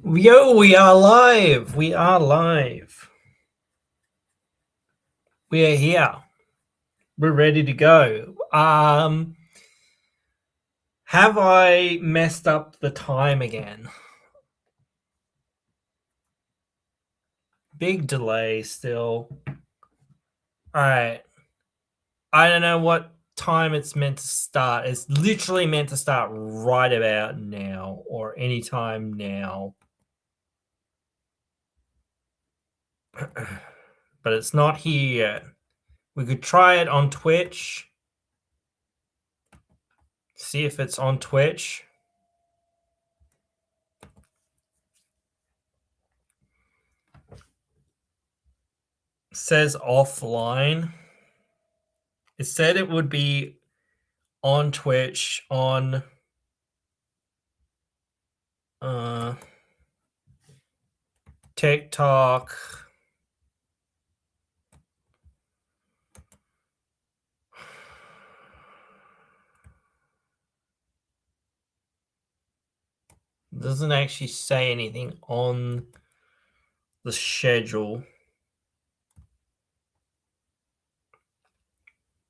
Yo, we are live. We are live. We are here. We're ready to go. Have I messed up the time again? Big delay still. All right. I don't know what time it's meant to start. It's literally meant to start right about now or anytime now. But it's not here yet. We could try it on Twitch. See if it's on Twitch. It says offline. It said it would be on Twitch on TikTok. It doesn't actually say anything on the schedule.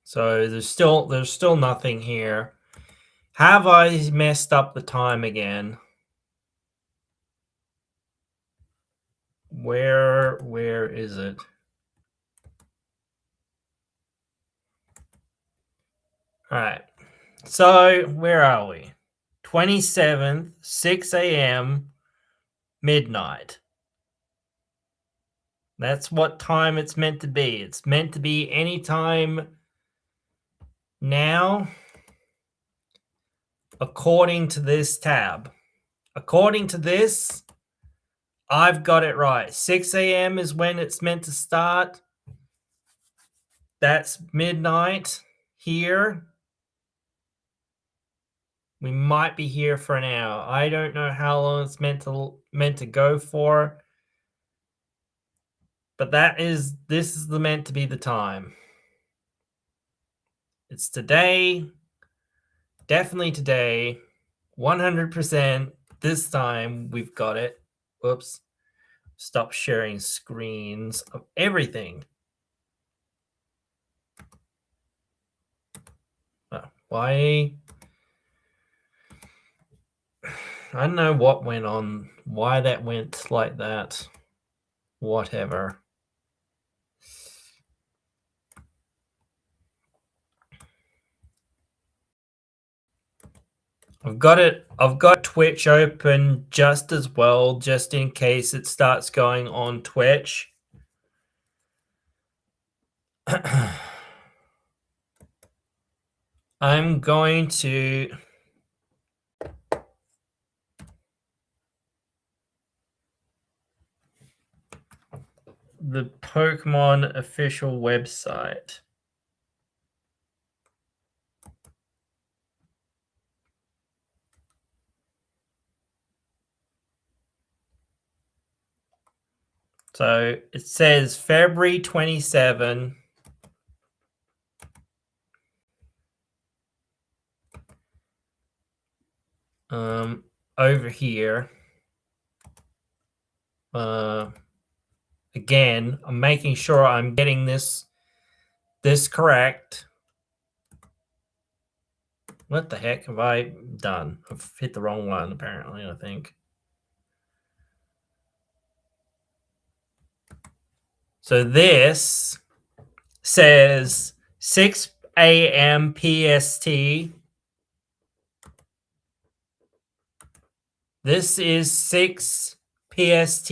So there's still nothing here. Have I messed up the time again? Where is it? All right. So where are we? 27th, 6 a.m. midnight. That's what time it's meant to be. It's meant to be anytime now, according to this tab. According to this, I've got it right. 6 a.m. is when it's meant to start. That's midnight here. We might be here for an hour. I don't know how long it's meant to go for. But this is meant to be the time. It's today. Definitely today. 100% this time we've got it. Whoops. Stop sharing screens of everything. Why? I don't know what went on. Why that went like that. Whatever. I've got Twitch open just as well, just in case it starts going on Twitch. I'm going to the Pokemon official website. So it says February 27. Over here. Again, I'm making sure I'm getting this correct. What the heck have I done? I've hit the wrong one, apparently, I think. So this says 6 a.m. PST. This is 6 PST,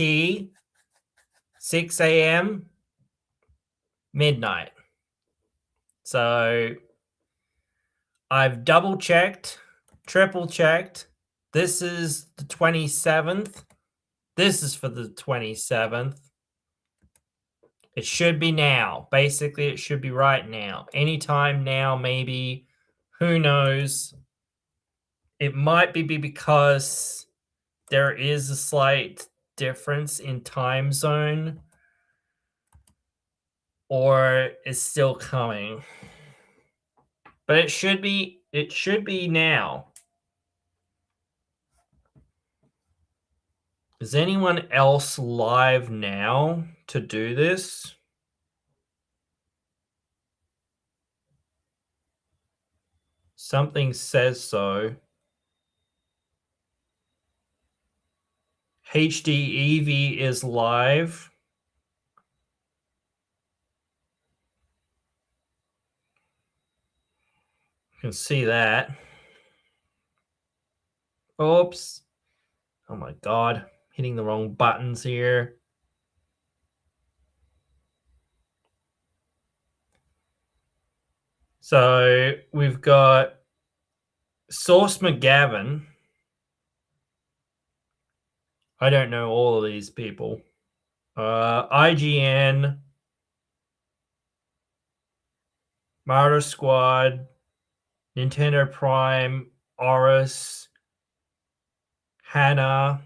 6 a.m. midnight. So I've double checked, triple checked. This is the 27th. This is for the 27th. It should be now. Basically, it should be right now. Anytime now, maybe. Who knows? It might be because there is a slight difference in time zone, or it's still coming. But it should be now. Is anyone else live now to do this? Something says so. HD Evie is live. You can see that. Oops. Oh my god. Hitting the wrong buttons here. So we've got Source McGavin. I don't know all of these people. IGN, Martyr Squad, Nintendo Prime, Oris, Hannah,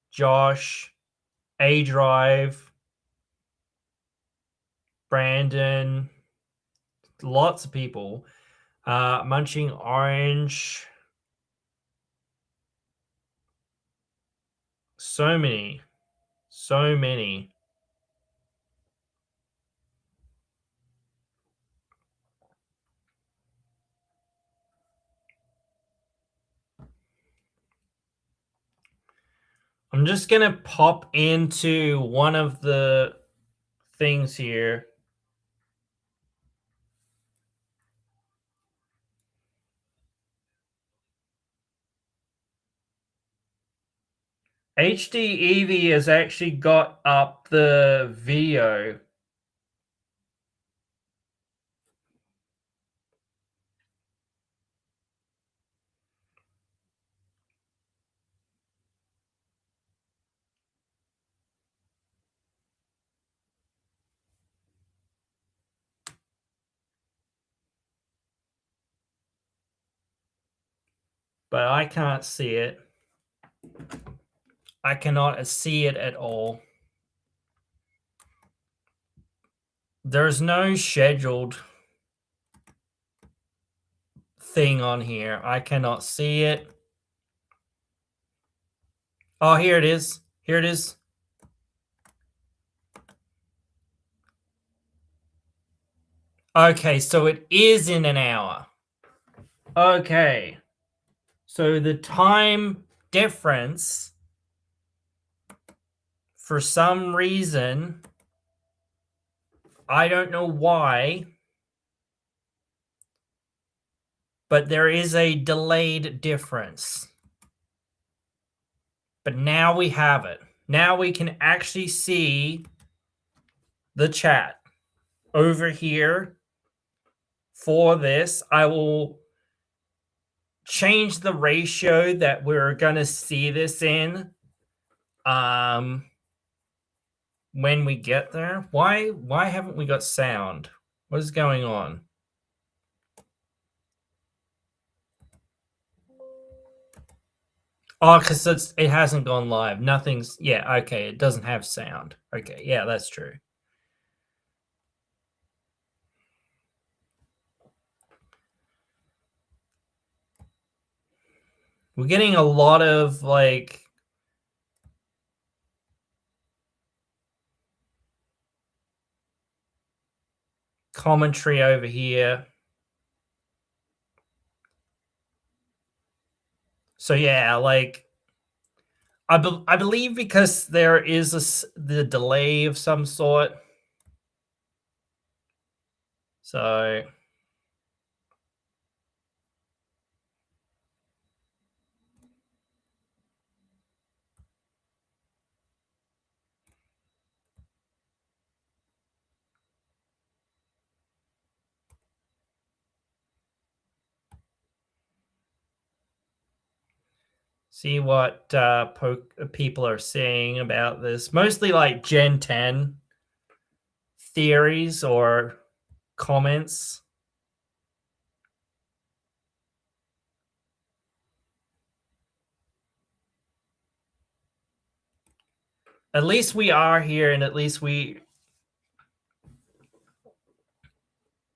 Josh, A Drive, Brandon, lots of people. Munching Orange. So many. So many. I'm just going to pop into one of the things here. HD Eevee has actually got up the video. But I can't see it. I cannot see it at all. There's no scheduled thing on here. I cannot see it. Oh, here it is. Here it is. Okay, so it is in an hour. Okay. So the time difference, for some reason, I don't know why, but there is a delayed difference. But now we have it. Now we can actually see the chat over here for this. I will change the ratio that we're going to see this in when we get there. Why haven't we got sound? What is going on? Oh, because it hasn't gone live. Nothing's... Yeah, okay. It doesn't have sound. Okay, yeah, that's true. We're getting a lot of, like... commentary over here. So, yeah, like... I believe because there is the delay of some sort. So... see what people are saying about this. Mostly like Gen 10 theories or comments. At least we are here, and at least we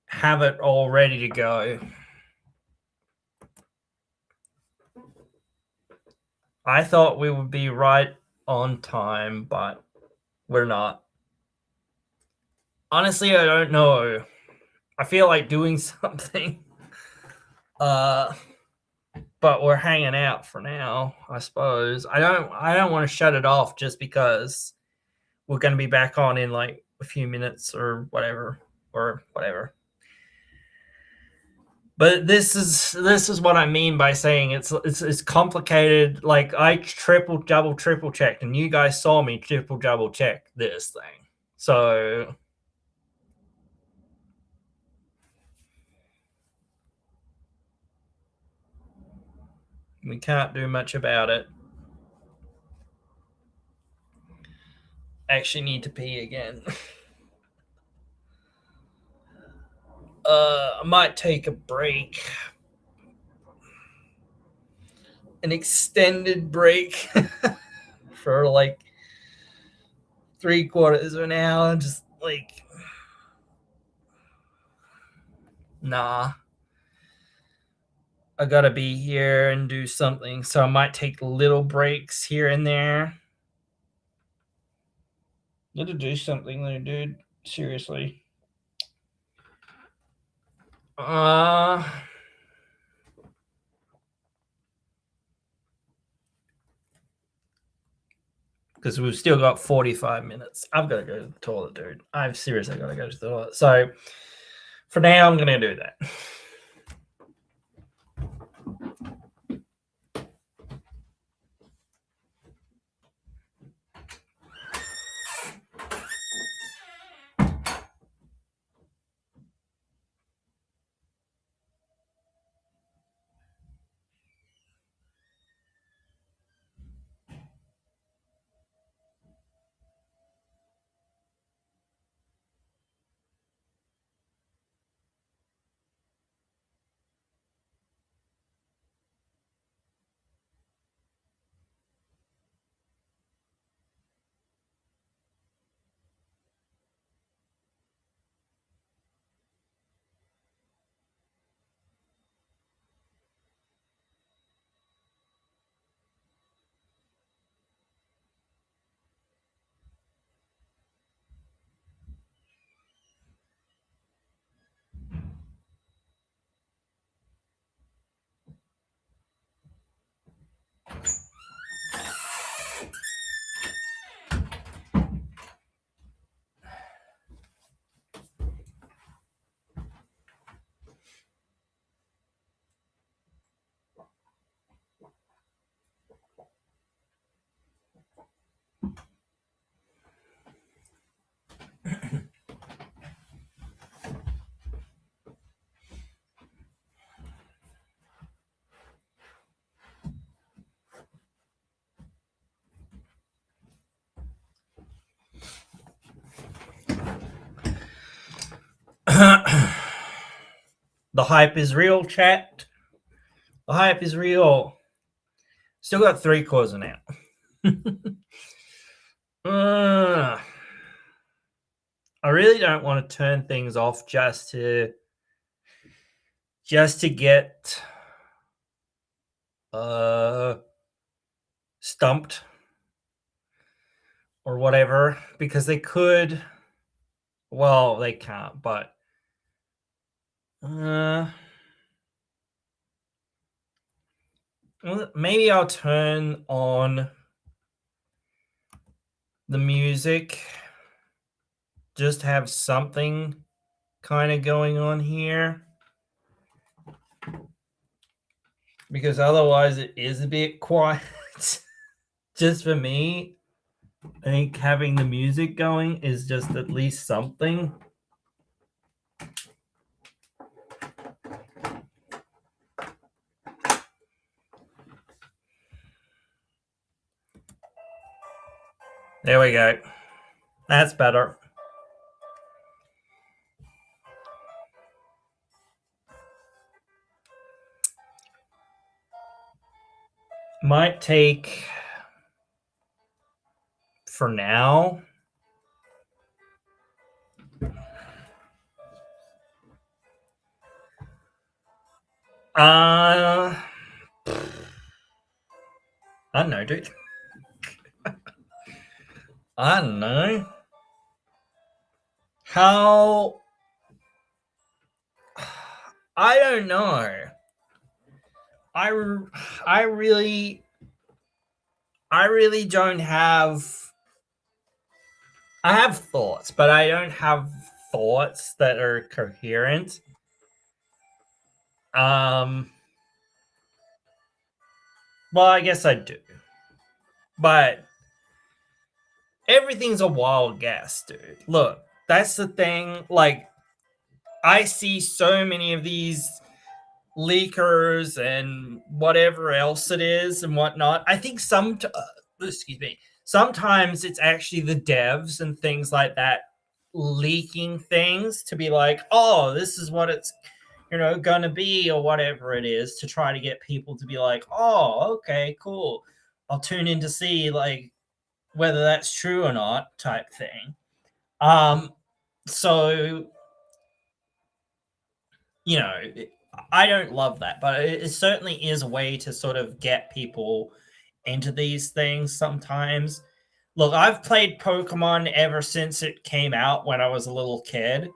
have it all ready to go. I thought we would be right on time, but we're not. Honestly, I don't know. I feel like doing something. Uh, but we're hanging out for now, I suppose. I don't want to shut it off just because we're going to be back on in like a few minutes or whatever. But this is what I mean by saying it's complicated. Like I triple checked, and you guys saw me triple double check this thing. So we can't do much about it. Actually, need to pee again. I might take a break, an extended break for like 3/4 of an hour. Just like, nah, I gotta be here and do something. So I might take little breaks here and there. Gotta do something there, dude. Seriously. Because we've still got 45 minutes. I've got to go to the toilet, dude. I've seriously got to go to the toilet. So for now, I'm going to do that. The hype is real, chat. The hype is real. Still got 3/4 now. I really don't want to turn things off just to get stumped or whatever, because they could. Well, they can't, but maybe I'll turn on the music, just have something kind of going on here, because otherwise it is a bit quiet. Just for me, I think having the music going is just at least something. There we go. That's better. Might take, for now, I don't don't know, dude. I don't know. How? I don't know. I, I really, I really don't have. I have thoughts, but I don't have thoughts that are coherent. Um, well, I guess I do, but everything's a wild guess, dude. Look, that's the thing. Like, I see so many of these leakers and whatever else it is and whatnot. I think excuse me, sometimes it's actually the devs and things like that leaking things to be like, oh, this is what it's gonna be or whatever it is, to try to get people to be like, oh, okay, cool, I'll tune in to see like whether that's true or not, type thing. So you know, I don't love that, but it certainly is a way to sort of get people into these things sometimes. Look, I've played Pokemon ever since it came out when I was a little kid,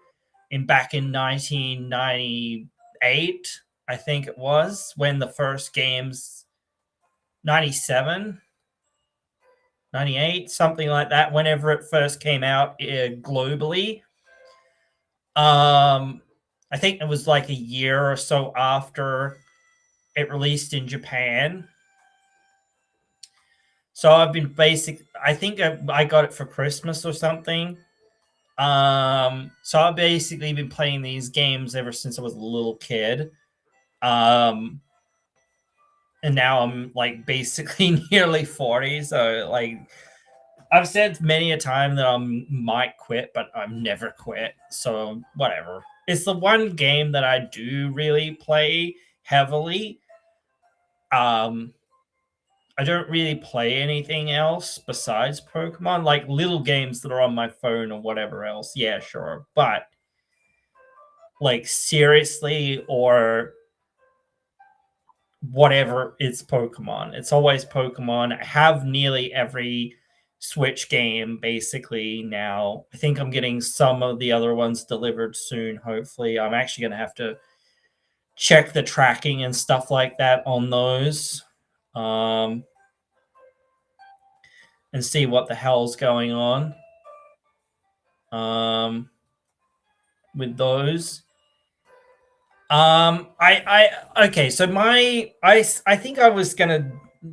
back in 1998, I think it was, when the first games, 97, 98, something like that, whenever it first came out globally. I think it was like a year or so after it released in Japan. So I've been I think I got it for Christmas or something. So I've basically been playing these games ever since I was a little kid. And now I'm like basically nearly 40. So like I've said many a time that I might quit, but I've never quit. So whatever. It's the one game that I do really play heavily. I don't really play anything else besides Pokemon, like little games that are on my phone or whatever else. Yeah, sure. But like seriously or whatever, it's Pokemon. It's always Pokemon. I have nearly every Switch game basically now. I think I'm getting some of the other ones delivered soon, hopefully. I'm actually going to have to check the tracking and stuff like that on those. And see what the hell's going on with those. Okay, so I think I was gonna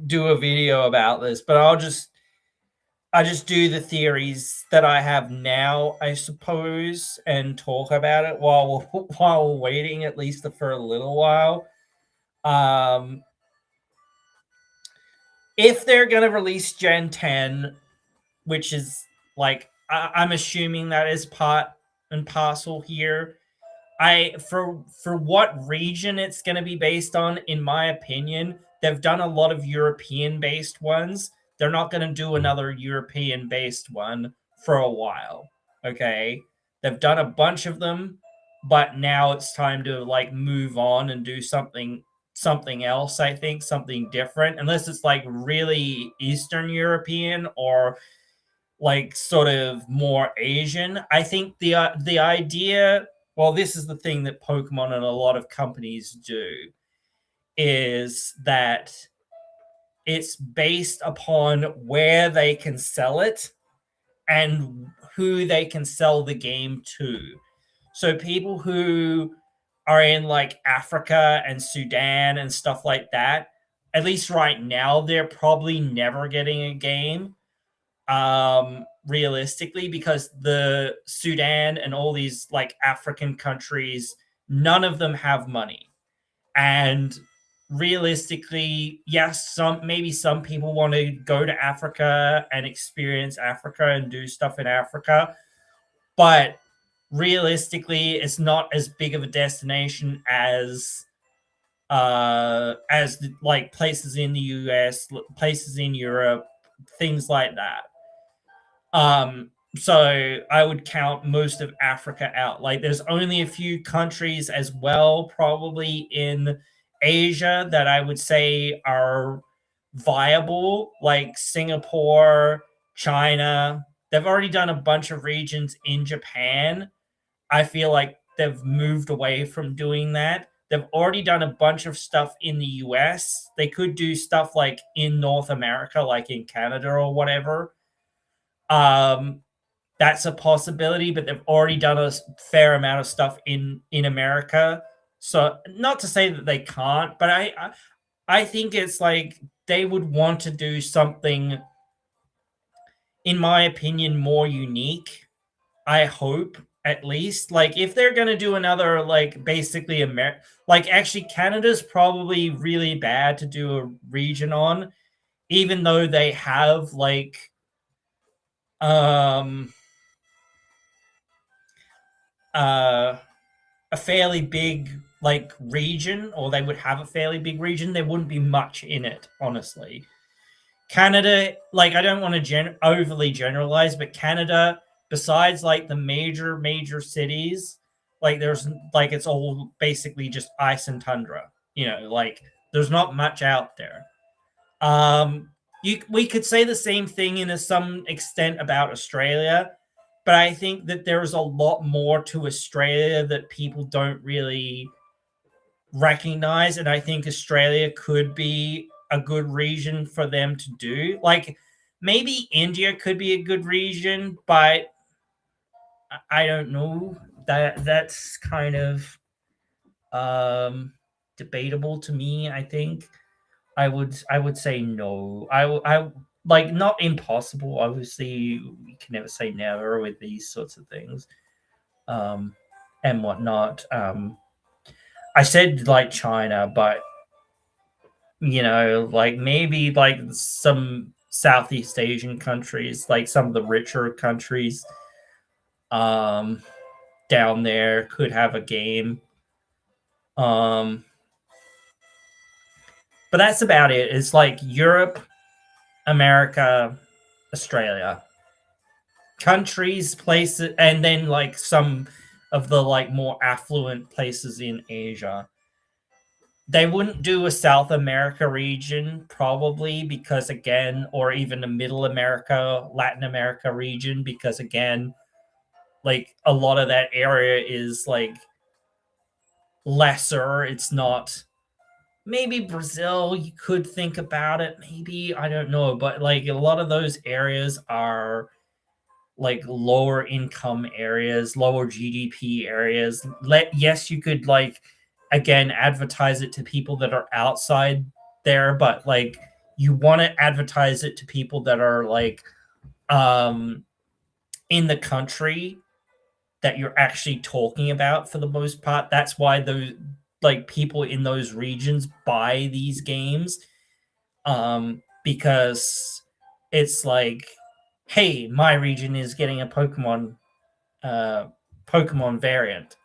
do a video about this, but I just do the theories that I have now, I suppose, and talk about it while while we're waiting, at least for a little while. If they're gonna release Gen 10, which is like I'm assuming that is part and parcel here. For what region it's going to be based on, in my opinion, they've done a lot of European based ones. They're not going to do another European based one for a while. Okay, they've done a bunch of them, but now it's time to like move on and do something else. I think something different, unless it's like really Eastern European or like sort of more Asian. I think the idea, well, this is the thing that Pokemon and a lot of companies do, is that it's based upon where they can sell it and who they can sell the game to. So people who are in like Africa and Sudan and stuff like that, at least right now, they're probably never getting a game, realistically, because the Sudan and all these like African countries, none of them have money. And realistically, yes, some people want to go to Africa and experience Africa and do stuff in Africa, but realistically it's not as big of a destination as like places in the US, places in Europe, things like that. So I would count most of Africa out. Like there's only a few countries as well, probably in Asia, that I would say are viable, like Singapore, China. They've already done a bunch of regions in Japan. I feel like they've moved away from doing that. They've already done a bunch of stuff in the US. They could do stuff like in North America, like in Canada or whatever. Um, that's a possibility, but they've already done a fair amount of stuff in America. So not to say that they can't, but I think it's like they would want to do something, in my opinion, more unique. I hope, at least. Like if they're gonna do another, like basically like actually Canada's probably really bad to do a region on, even though they have like um uh a fairly big like region, or they would have a fairly big region. There wouldn't be much in it, honestly. Canada, like I don't want to overly generalize, but Canada, besides like the major cities, like there's like it's all basically just ice and tundra. Like there's not much out there. We could say the same thing in some extent about Australia, but I think that there's a lot more to Australia that people don't really recognize, and I think Australia could be a good region for them to do. Like maybe India could be a good region, but I don't know. That's kind of debatable to me. I think I would say no. I like not impossible. Obviously, we can never say never with these sorts of things, um, and whatnot. I said like China, but like maybe like some Southeast Asian countries, like some of the richer countries, um, down there could have a game. Um, but that's about it. It's like Europe, America, Australia, countries, places, and then like some of the like more affluent places in Asia. They wouldn't do a South America region probably because again, or even a Middle America, Latin America region because again, like a lot of that area is like lesser. It's not, maybe Brazil, you could think about it, maybe, I don't know, but like a lot of those areas are like lower income areas, lower GDP areas. Yes, you could like again advertise it to people that are outside there, but like you want to advertise it to people that are like um in the country that you're actually talking about for the most part. That's why those like people in those regions buy these games, because it's like, hey, my region is getting a uh, Pokemon variant.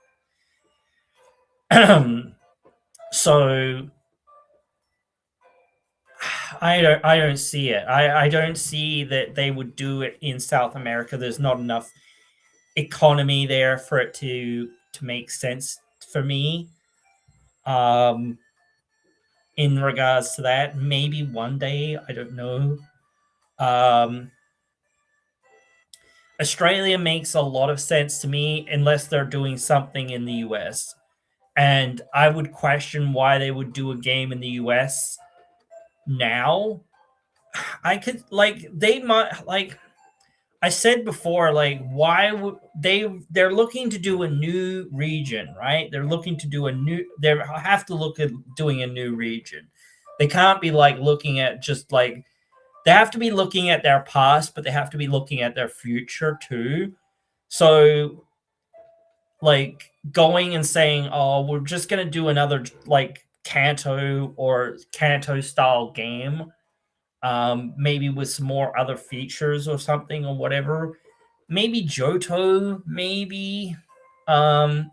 So I don't see it. I don't see that they would do it in South America. There's not enough economy there for it to make sense for me. Um, in regards to that, maybe one day, I don't know. Um, Australia makes a lot of sense to me unless they're doing something in the US. And I would question why they would do a game in the US now. I could like they might like I said before, like why would they're looking to do a new region, right? They're looking to do a new they have to look at doing a new region. They can't be like looking at just like they have to be looking at their past, but they have to be looking at their future too. So like going and saying, "Oh, we're just gonna do another like Kanto or Kanto style game, maybe with some more other features or something or whatever." Maybe Johto, maybe um,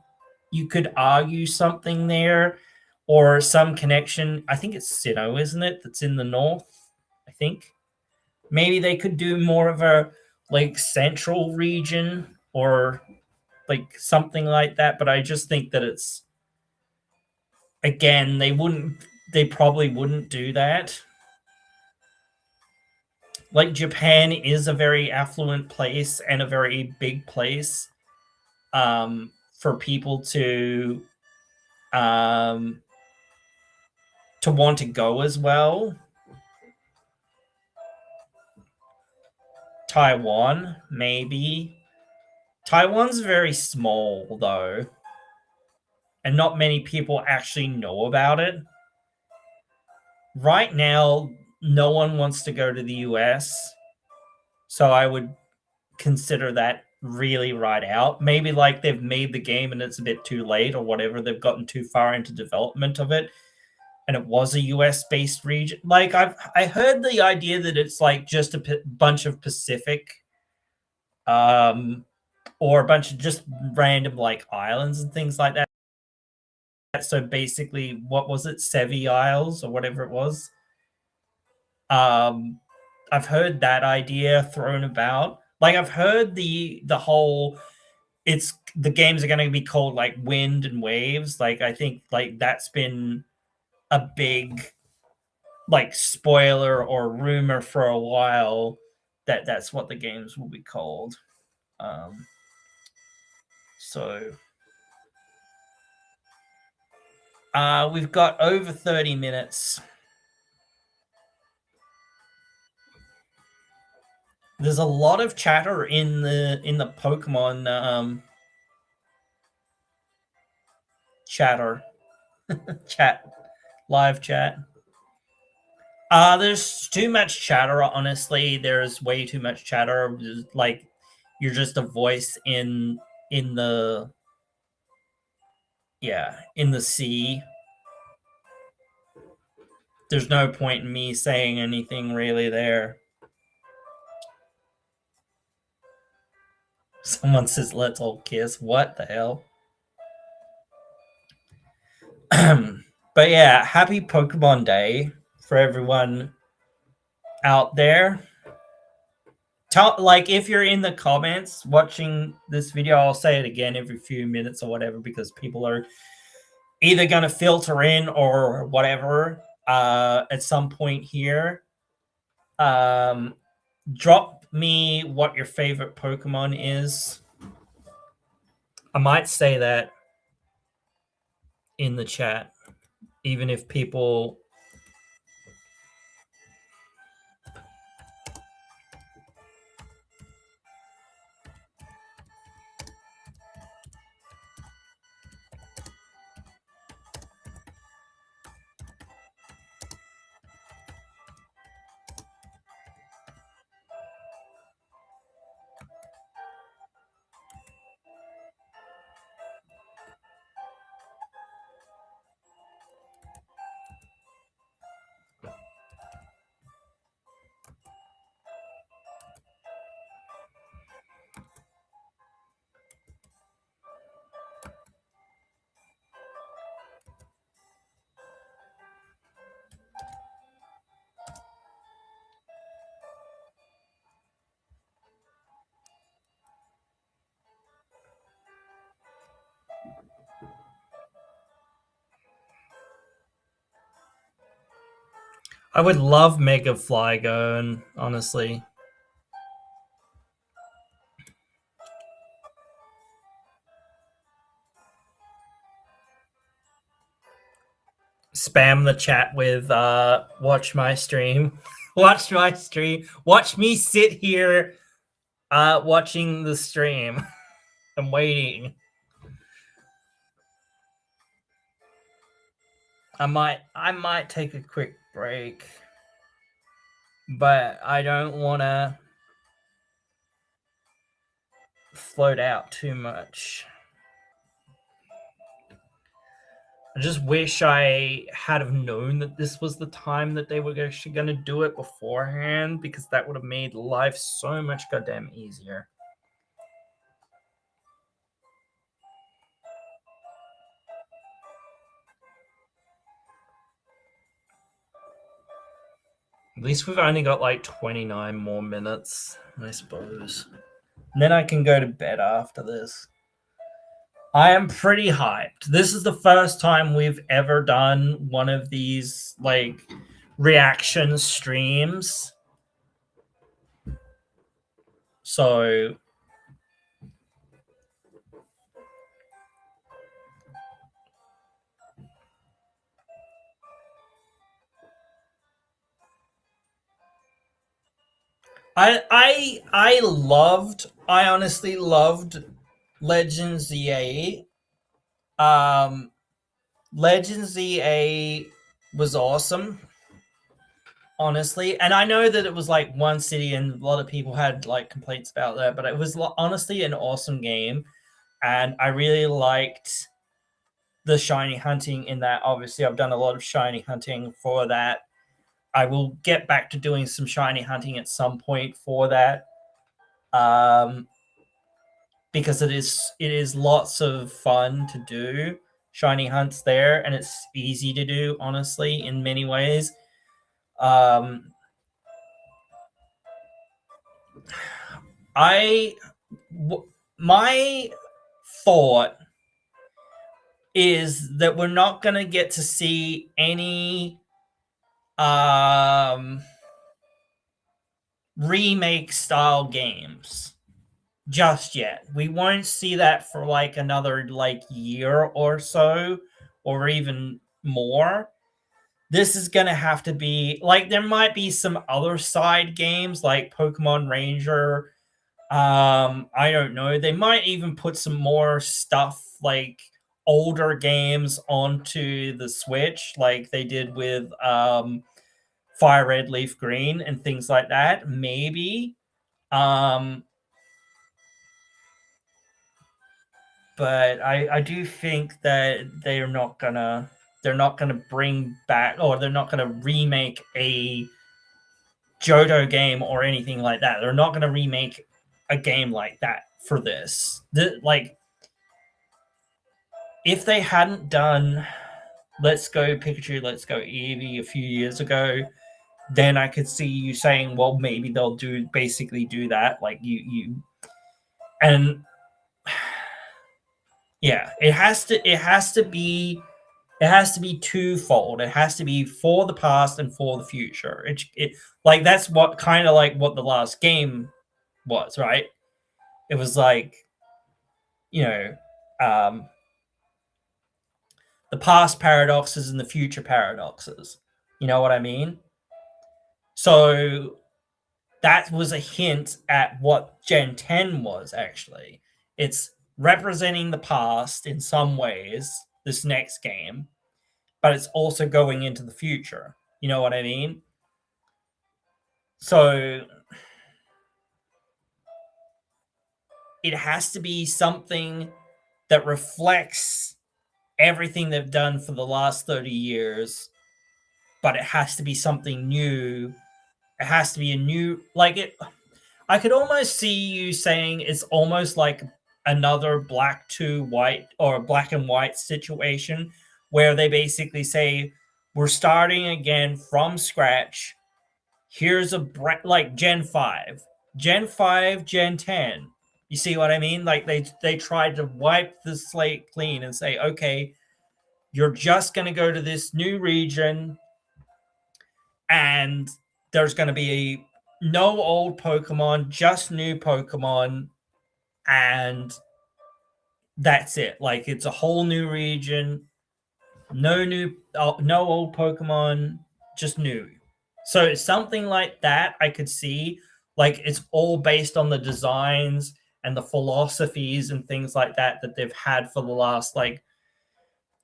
you could argue something there, or some connection. I think it's Sinnoh, isn't it? That's in the north. I think maybe they could do more of a like central region or like something like that. But I just think that it's again they probably wouldn't do that. like Japan is a very affluent place and a very big place for people um, to want to go as well. Taiwan, maybe. Taiwan's very small though, and not many people actually know about it. Right now, no one wants to go to the US, so I would consider that really right out. Maybe like they've made the game and it's a bit too late or whatever, they've gotten too far into development of it and it was a US based region. Like I heard the idea that it's like just a bunch of Pacific or a bunch of just random like islands and things like that. So basically, what was it, Sevi Isles or whatever it was? I've heard that idea thrown about. Like I've heard the whole it's the games are going to be called like Wind and Waves. Like I think like that's been a big like spoiler or rumor for a while that that's what the games will be called. So we've got over 30 minutes. There's a lot of chatter in the Pokemon chatter chat live chat. There's too much chatter, honestly. There's way too much chatter. Like you're just a voice in the in the sea. There's no point in me saying anything really there. Someone says, let's all kiss. What the hell? But yeah, happy Pokemon Day for everyone out there. Like if you're in the comments watching this video, I'll say it again every few minutes or whatever because people are either going to filter in or whatever at some point here. Drop me what your favorite Pokemon is. I might say that in the chat, even if people I would love Mega Flygon, honestly. Spam the chat with watch my stream. Watch my stream. Watch me sit here watching the stream. I'm waiting. I might take a quick break. But I don't want to float out too much. I just wish I had have known that this was the time that they were actually going to do it beforehand, because that would have made life so much goddamn easier. At least we've only got like 29 more minutes, I suppose. And then I can go to bed after this. I am pretty hyped. This is the first time we've ever done one of these like reaction streams. So I honestly loved Legends ZA. Um Legends ZA was awesome, honestly. And I know that it was like one city and a lot of people had like complaints about that, but it was honestly an awesome game. And I really liked the shiny hunting in that. Obviously, I've done a lot of shiny hunting for that. I will get back to doing some shiny hunting at some point for that. Um, because it is lots of fun to do shiny hunts there, and it's easy to do, honestly, in many ways. Um, I my thought is that we're not going to get to see any um remake style games just yet. We won't see that for like another like year or so, or even more. This is gonna have to be like, there might be some other side games like Pokemon Ranger. I don't know. They might even put some more stuff like older games onto the Switch, like they did with Fire Red, Leaf Green, and things like that. Maybe. Um, but I do think that they're not gonna bring back, or they're not gonna remake a Johto game or anything like that. They're not gonna remake a game like that for this. Like, if they hadn't done Let's Go Pikachu, Let's Go Eevee a few years ago, then I could see you saying, well, maybe they'll do that. Like and yeah, it has to be twofold. It has to be for the past and for the future. It like, that's what kind of like what the last game was, right? It was like, you know, um, the past paradoxes and the future paradoxes. You know what I mean? So that was a hint at what Gen 10 was actually. It's representing the past in some ways, this next game, but it's also going into the future. You know what I mean? So it has to be something that reflects everything they've done for the last 30 years, but it has to be something new. It has to be a new, like, it. I could almost see you saying it's almost like another black to white or black and white situation, where they basically say, we're starting again from scratch. Here's like Gen 5, Gen 5, Gen 10. You see what I mean? Like, they tried to wipe the slate clean and say, okay, you're just going to go to this new region, and there's going to be no old Pokemon, just new Pokemon, and that's it. Like, it's a whole new region, no old Pokemon, just new. So it's something like that I could see. Like, it's all based on the designs and the philosophies and things like that they've had for the last like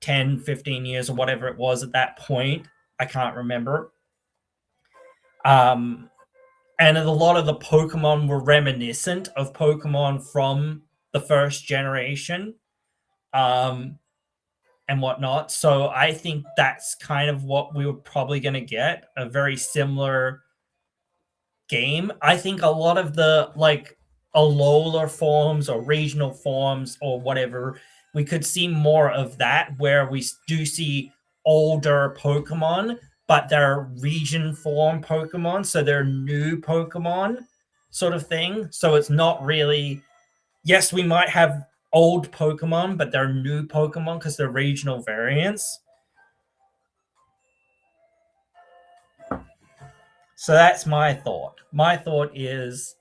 10, 15 years or whatever it was at that point. I can't remember. Um, and a lot of the Pokemon were reminiscent of Pokemon from the first generation, um, and whatnot. So I think that's kind of what we were probably going to get, a very similar game. I think a lot of the like Alola forms or regional forms or whatever, we could see more of that, where we do see older Pokemon, but they're region form Pokemon, so they're new Pokemon sort of thing. So it's not really, yes, we might have old Pokemon, but they're new Pokemon because they're regional variants. So that's my thought. My thought is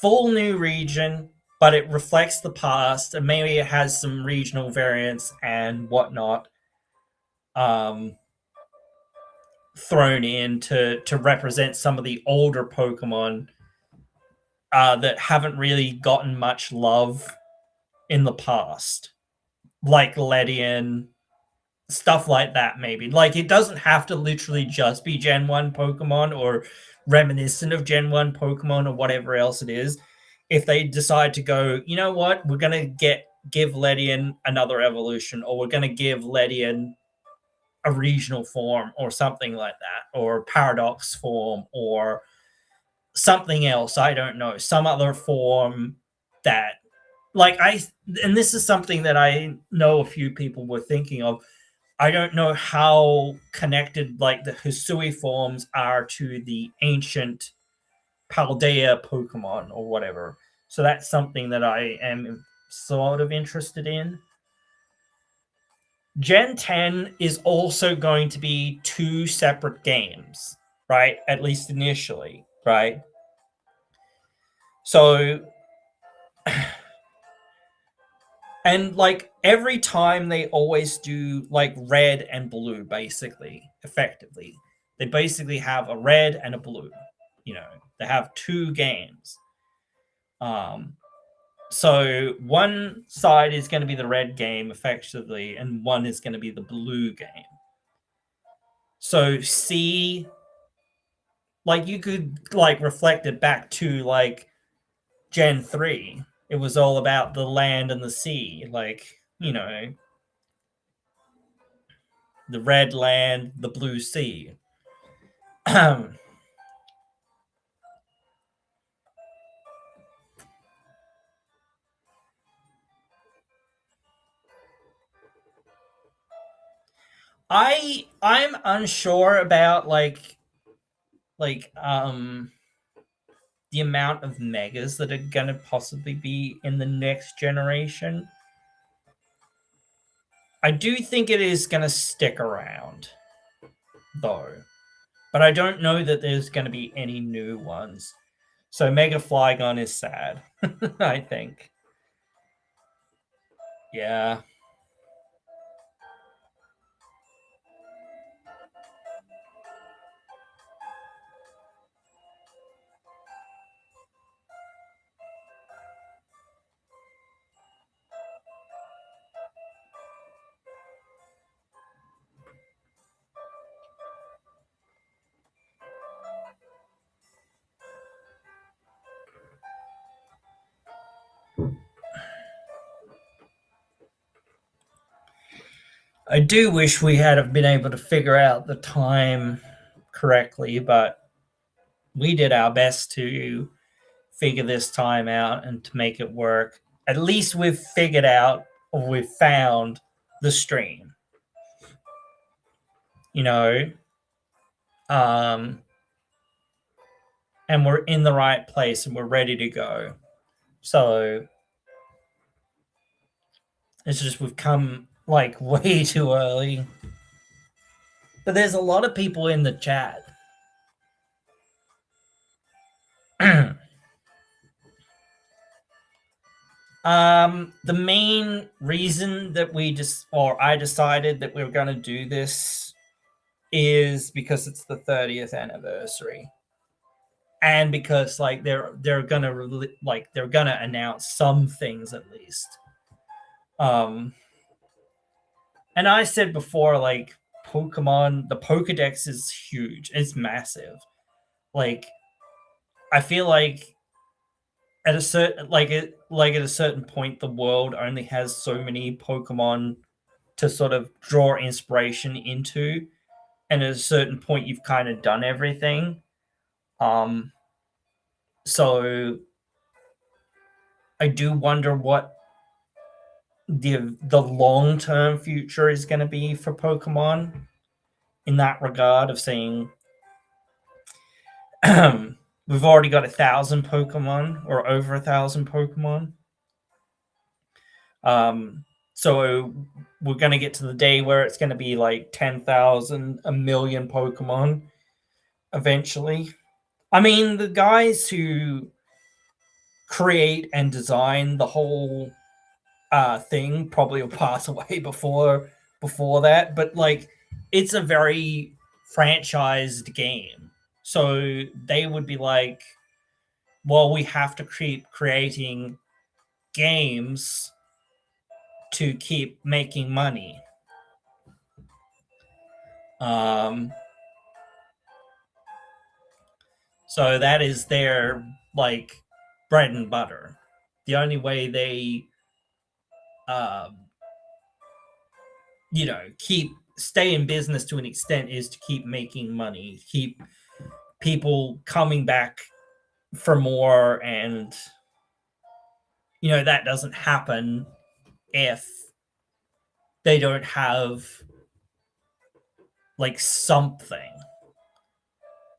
full new region, but it reflects the past, and maybe it has some regional variants and whatnot um, thrown in to represent some of the older Pokemon that haven't really gotten much love in the past, like Ledian, stuff like that. Maybe like it doesn't have to literally just be Gen 1 Pokemon or reminiscent of Gen 1 Pokemon or whatever else it is. If they decide to go, you know what, we're gonna give Ledian another evolution, or we're gonna give Ledian a regional form or something like that, or paradox form, or something else, I don't know, some other form that, like, and this is something that I know a few people were thinking of. I don't know how connected like the Hisui forms are to the ancient Paldea Pokemon or whatever. So that's something that I am sort of interested in. Gen 10 is also going to be two separate games, right? At least initially, right? So, and like every time they always do like red and blue, basically, effectively. They basically have a red and a blue. You know, they have two games. Um, so one side is going to be the red game, effectively, and one is going to be the blue game. So see, like you could like reflect it back to like Gen 3. It was all about the land and the sea, like, you know, the red land, the blue sea. I'm unsure about like the amount of megas that are gonna possibly be in the next generation. I do think it is gonna stick around though, but I don't know that there's gonna be any new ones. So Mega Flygon is sad, I think. Yeah. I do wish we had been able to figure out the time correctly, but we did our best to figure this time out and to make it work. At least we've figured out or we've found the stream, you know, um, and we're in the right place and we're ready to go. So it's just we've come like way too early. But there's a lot of people in the chat. The main reason that I decided that we were going to do this is because it's the 30th anniversary, and because like they're gonna announce some things at least. Um, and I said before, like Pokemon, the Pokedex is huge. It's massive. Like I feel like at a certain at a certain point, the world only has so many Pokemon to sort of draw inspiration into, and at a certain point, you've kind of done everything. Um, so I do wonder what the long term future is going to be for Pokemon in that regard of saying we've already got 1,000 Pokemon or over 1,000 Pokemon. So we're going to get to the day where it's going to be like 10,000, a million Pokemon eventually. I mean, the guys who create and design the whole thing probably will pass away before that. But like, it's a very franchised game, so they would be like, well, we have to keep creating games to keep making money. Um, so that is their like bread and butter. The only way they, um, keep stay in business to an extent is to keep making money, keep people coming back for more, and that doesn't happen if they don't have like something.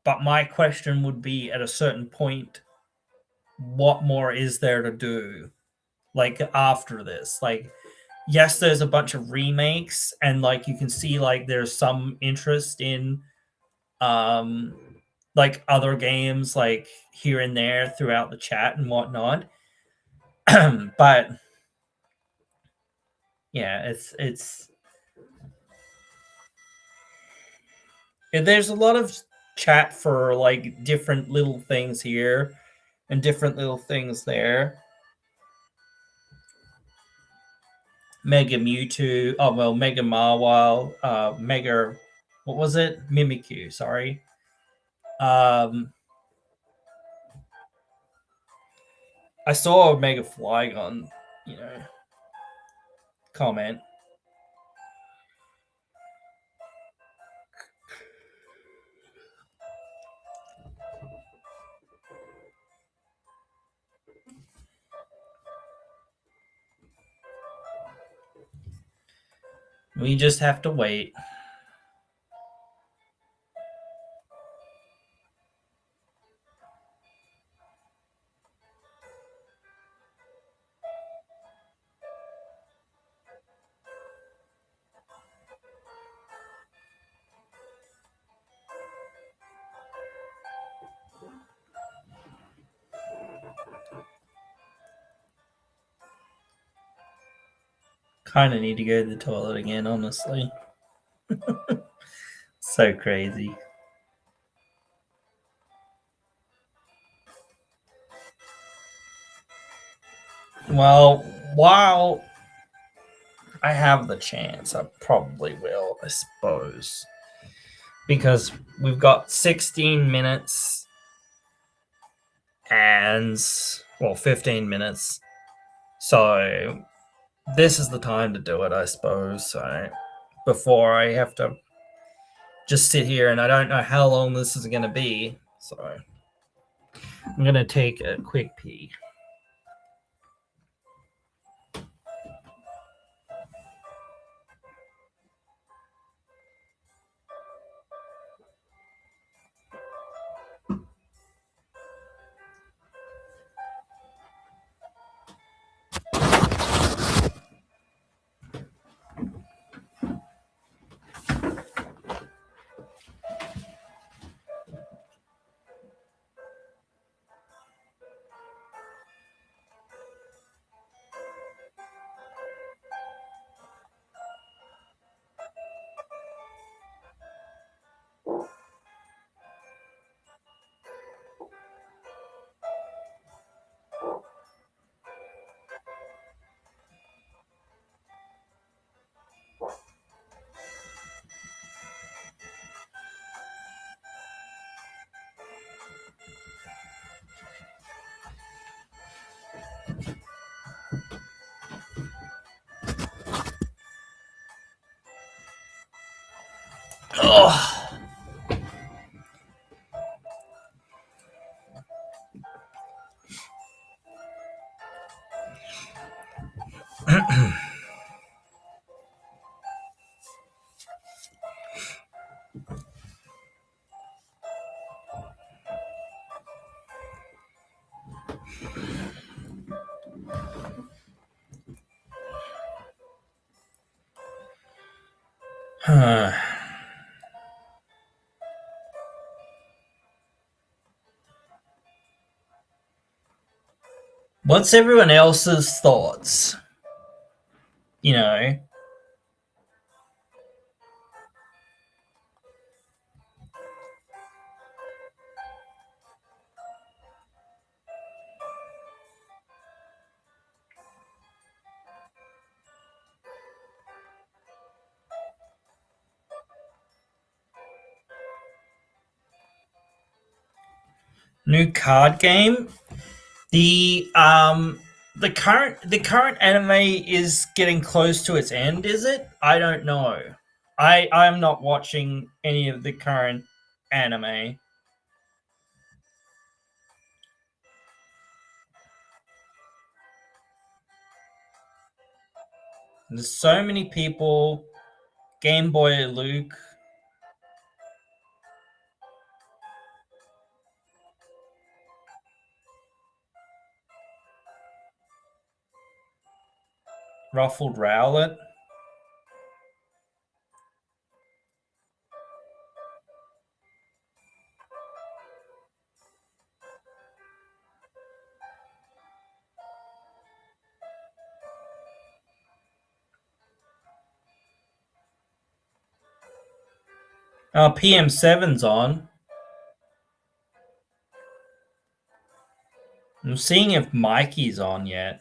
But my question would be, at a certain point, what more is there to do? Like, after this, like, yes, there's a bunch of remakes, and like you can see like there's some interest in um like other games, like here and there throughout the chat and whatnot. But yeah, there's a lot of chat for like different little things here and different little things there. Mega Mewtwo, oh well, Mega Marwile, Mega, what was it? Mimikyu, sorry. Um, I saw a Mega Flygon, comment. We just have to wait. Kind of need to go to the toilet again, honestly. So crazy. Well, while I have the chance, I probably will, I suppose. Because we've got 16 minutes and, well, 15 minutes. So this is the time to do it, I suppose. So before I have to just sit here, and I don't know how long this is going to be. So I'm going to take a quick pee. Oh. What's everyone else's thoughts? You know, new card game. The um the current anime is getting close to its end, is it? I don't know. I'm not watching any of the current anime. There's so many people. Game Boy Luke, Ruffled Rowlet. PM7's on. I'm seeing if Mikey's on yet.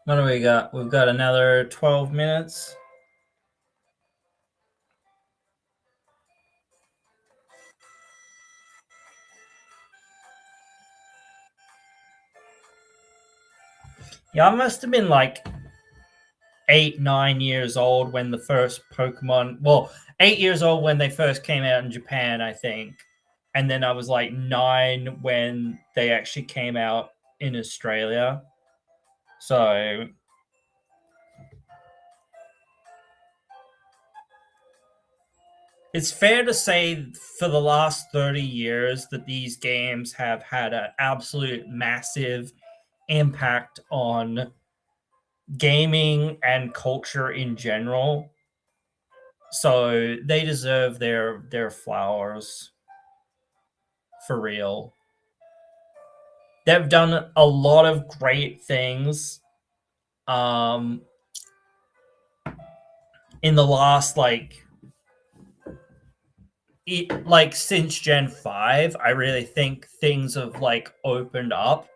What do we got? We've got another 12 minutes. Yeah, I must have been like 8, 9 years old when the first Pokemon. Well, 8 years old when they first came out in Japan, I think, and then I was like 9 when they actually came out in Australia. So it's fair to say for the last 30 years that these games have had an absolute massive impact on gaming and culture in general. So they deserve their flowers for real. They've done a lot of great things um in the last like since Gen 5. I really think things have like opened up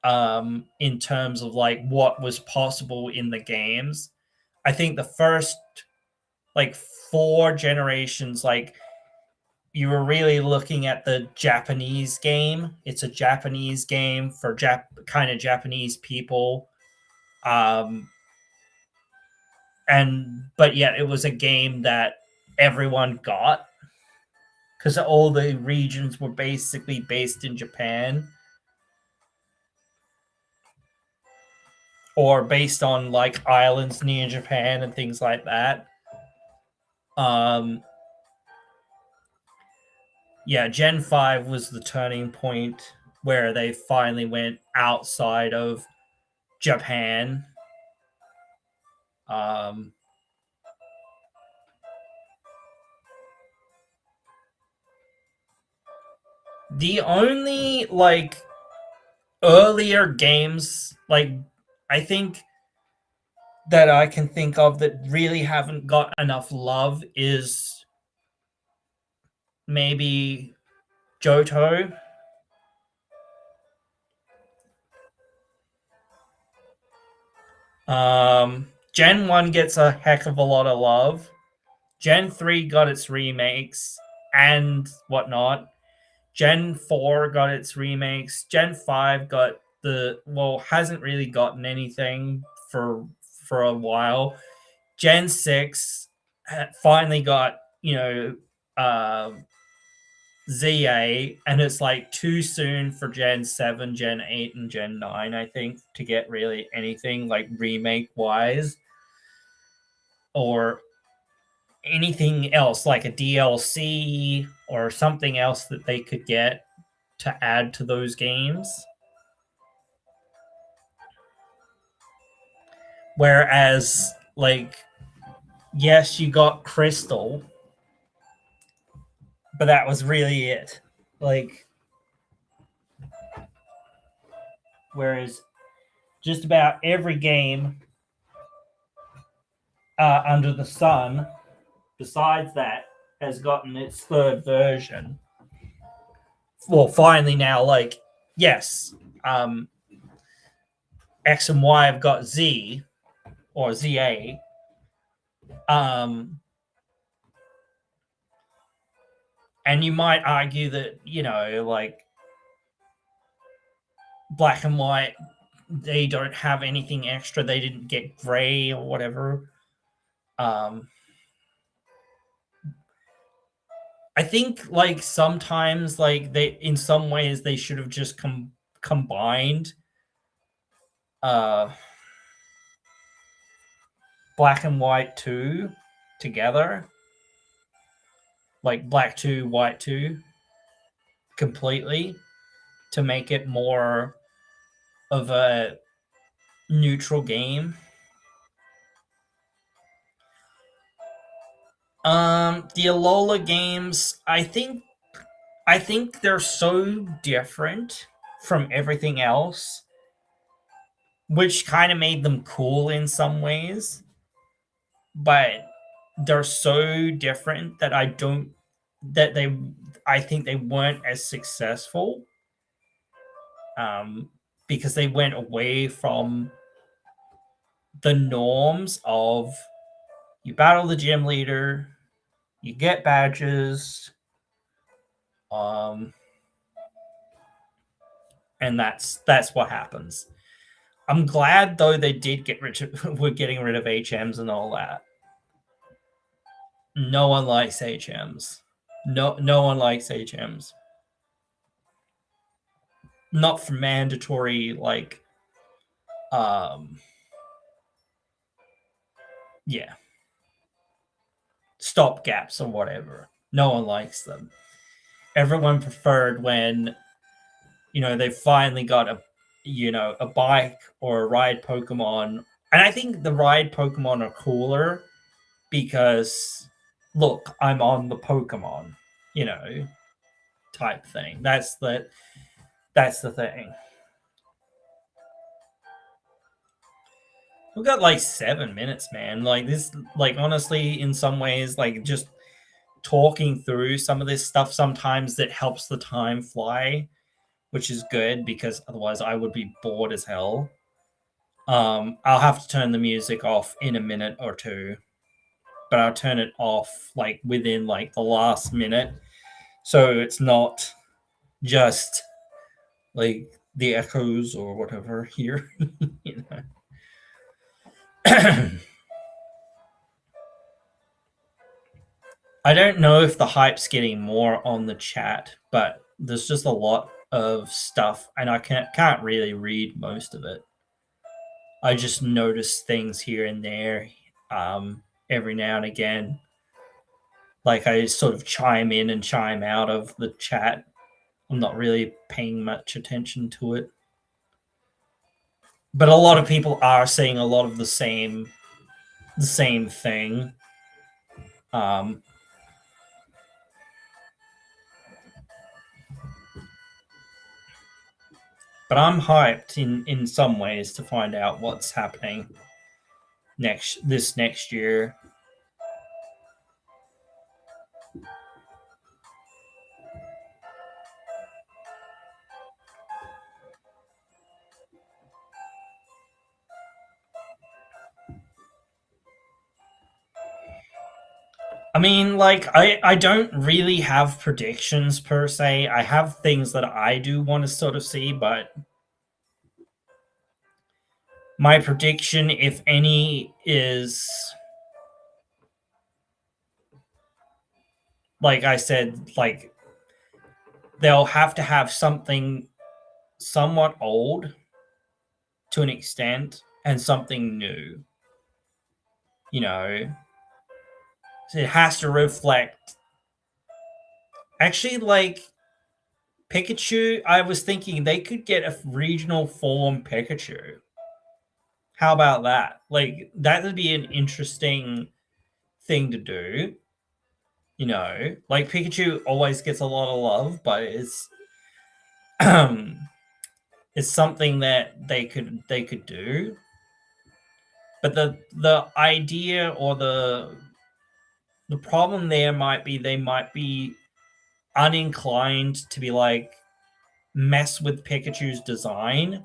in terms of like what was possible in the games. I think the first like 4 generations, like you were really looking at the Japanese game. It's a Japanese game for kind of Japanese people. Um and but yet it was a game that everyone got because all the regions were basically based in Japan or based on like islands near Japan and things like that. Um, yeah, Gen 5 was the turning point where they finally went outside of Japan. Um, the only like earlier games, like I think that I can think of that really haven't got enough love is maybe Johto. Gen 1 gets a heck of a lot of love. Gen 3 got its remakes and whatnot. Gen 4 got its remakes. Gen 5 got hasn't really gotten anything for a while. Gen 6 finally got, uh, ZA, and it's like too soon for Gen 7, Gen 8, and Gen 9, I think, to get really anything like remake wise or anything else like a DLC or something else that they could get to add to those games. Whereas, like, yes, you got Crystal, but that was really it. Like, whereas just about every game under the sun, besides that, has gotten its third version. Well, finally now, like, yes, X and Y have got Z or ZA. Um, and you might argue that, like, Black and White, they don't have anything extra. They didn't get gray or whatever. I think, like, sometimes, like, they, in some ways, they should have just combined uh Black and White 2 together, like Black 2, White 2 completely, to make it more of a neutral game. The Alola games, I think they're so different from everything else, which kind of made them cool in some ways, but they're so different that I think they weren't as successful, because they went away from the norms of, you battle the gym leader, you get badges, um, and that's what happens. I'm glad though they did get rid of, we're getting rid of HMs and all that. No one likes HMs. No one likes HMs. Not for mandatory, like, um yeah, stop gaps or whatever. No one likes them. Everyone preferred when, they finally got a bike or a ride Pokemon. And I think the ride Pokemon are cooler because, look, I'm on the Pokemon, you know, type thing. That's the thing. We've got like 7 minutes, man. Like this, like, honestly, in some ways, like, just talking through some of this stuff sometimes that helps the time fly, which is good because otherwise I would be bored as hell. I'll have to turn the music off in a minute or two, but I'll turn it off like within like the last minute, so it's not just like the echoes or whatever here. you know. I don't know if the hype's getting more on the chat, but there's just a lot of stuff, and I can't really read most of it. I just notice things here and there, every now and again. Like, I sort of chime in and chime out of the chat. I'm not really paying much attention to it. But a lot of people are saying a lot of the same thing. But I'm hyped in some ways to find out what's happening this next year. I mean, like, I don't really have predictions per se. I have things that I do want to sort of see, but my prediction, if any, is, like I said, like, they'll have to have something somewhat old to an extent and something new. So it has to reflect. Actually, like, Pikachu, I was thinking they could get a regional form Pikachu. How about that? Like, that would be an interesting thing to do. You know, like Pikachu always gets a lot of love, but it's it's something that they could do. But the idea or the problem there might be they might be uninclined to be like mess with Pikachu's design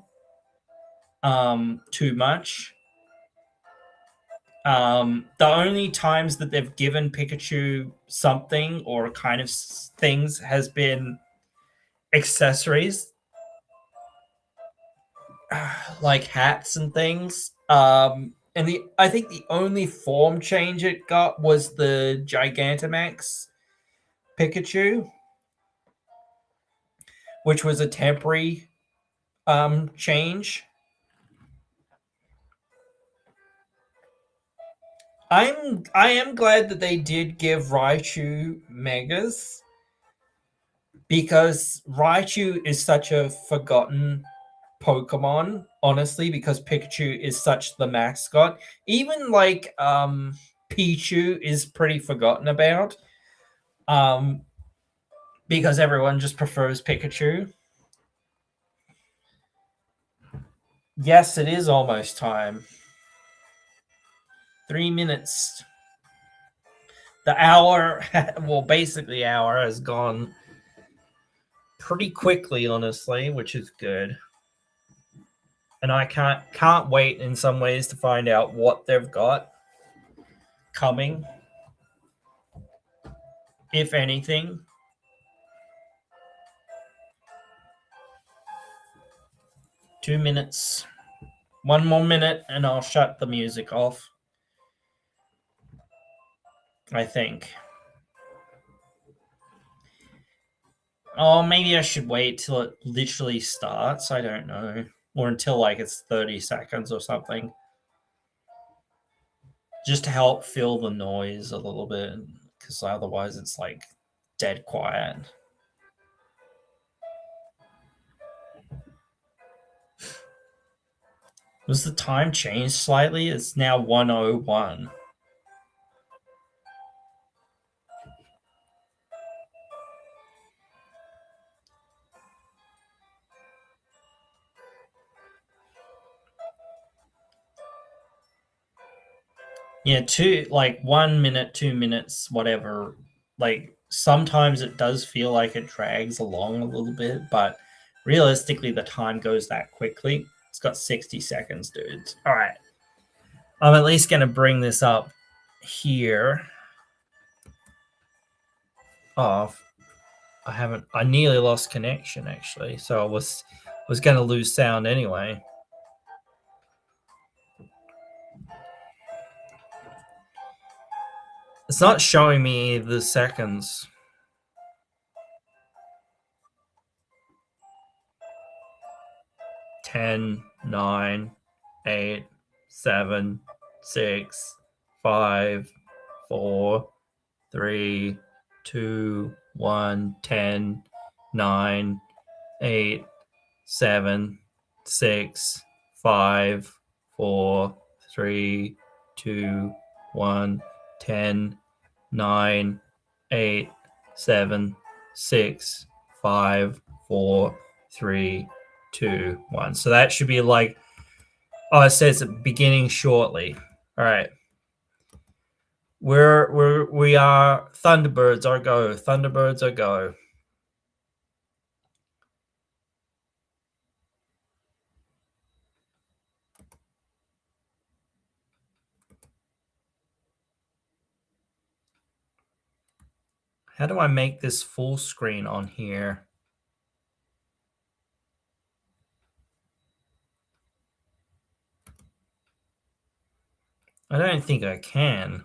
too much. The only times that they've given Pikachu something or kind of things has been accessories, like hats and things. And I think the only form change it got was the Gigantamax Pikachu, which was a temporary change. I am glad that they did give Raichu Megas because Raichu is such a forgotten Pokemon, honestly, because Pikachu is such the mascot. Even like Pichu is pretty forgotten about. Um because everyone just prefers Pikachu. Yes, it is almost time. 3 minutes. The hour, well, basically, hour has gone pretty quickly, honestly, which is good. And I can't wait in some ways to find out what they've got coming, if anything. 2 minutes. One more minute, and I'll shut the music off. I think. Oh, maybe I should wait till it literally starts. I don't know. Or until like it's 30 seconds or something. Just to help fill the noise a little bit. Because otherwise it's like dead quiet. Was the time changed slightly? It's now 1:01. Yeah, 1 minute, 2 minutes, whatever. Like sometimes it does feel like it drags along a little bit, but realistically, the time goes that quickly. It's got 60 seconds, dudes. All right. I'm at least going to bring this up here. Oh, I nearly lost connection actually. So I was going to lose sound anyway. It's not showing me the seconds. 10, 9, 8, 7, 6, 5, 4, 3, 2, 1, 10, 9, 8, 7, 6, 5, 4, 3, 2, 1, 10, 9, 8, 7, 6, 5, 4, 3, 2, 1. So that should be like, oh, it says beginning shortly. All right. We are Thunderbirds are go. Thunderbirds are go. How do I make this full screen on here? I don't think I can.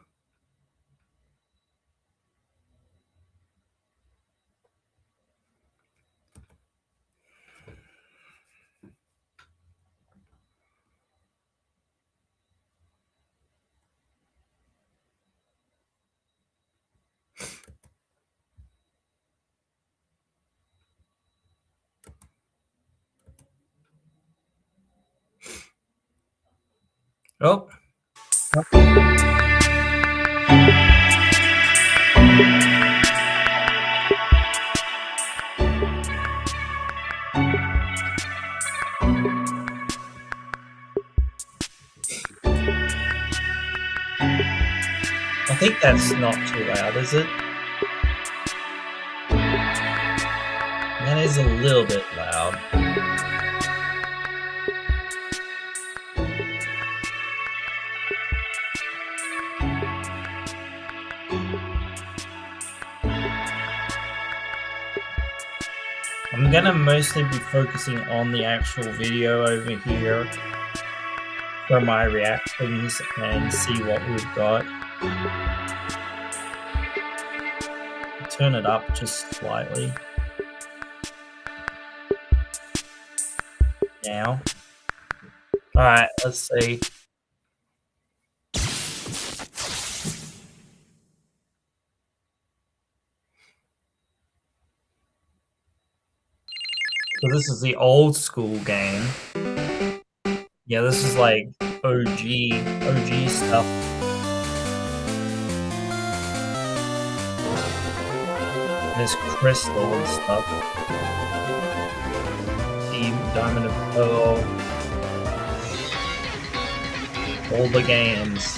Oh. I think that's not too loud, is it? That is a little bit loud. I'm gonna mostly be focusing on the actual video over here for my reactions and see what we've got. Turn it up just slightly. Now. Alright, let's see. So this is the old school game. Yeah, this is like OG stuff. There's crystal and stuff. Team Diamond and Pearl. All the games.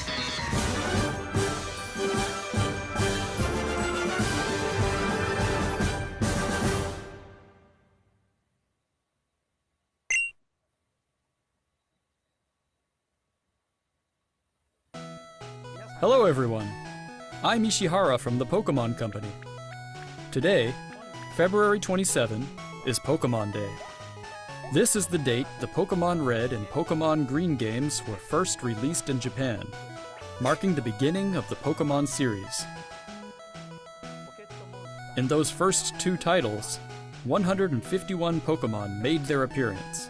Hello everyone, I'm Ishihara from the Pokémon Company. Today, February 27, is Pokémon Day. This is the date the Pokémon Red and Pokémon Green games were first released in Japan, marking the beginning of the Pokémon series. In those first two titles, 151 Pokémon made their appearance.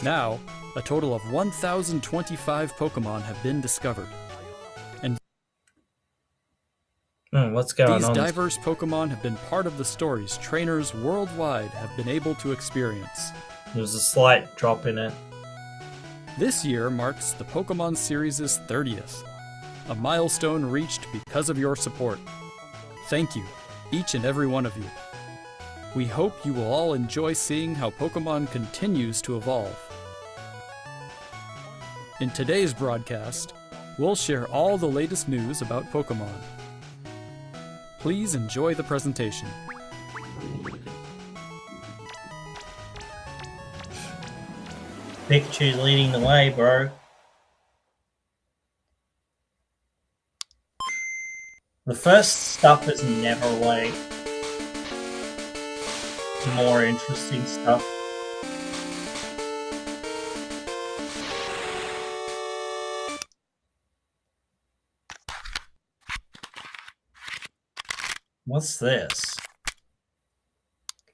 Now, a total of 1,025 Pokémon have been discovered. What's going These on? diverse Pokémon have been part of the stories trainers worldwide have been able to experience. There's a slight drop in it. This year marks the Pokémon series' 30th, a milestone reached because of your support. Thank you, each and every one of you. We hope you will all enjoy seeing how Pokémon continues to evolve. In today's broadcast, we'll share all the latest news about Pokémon. Please enjoy the presentation. Pikachu's leading the way, bro. The first stuff is never like more interesting stuff. What's this?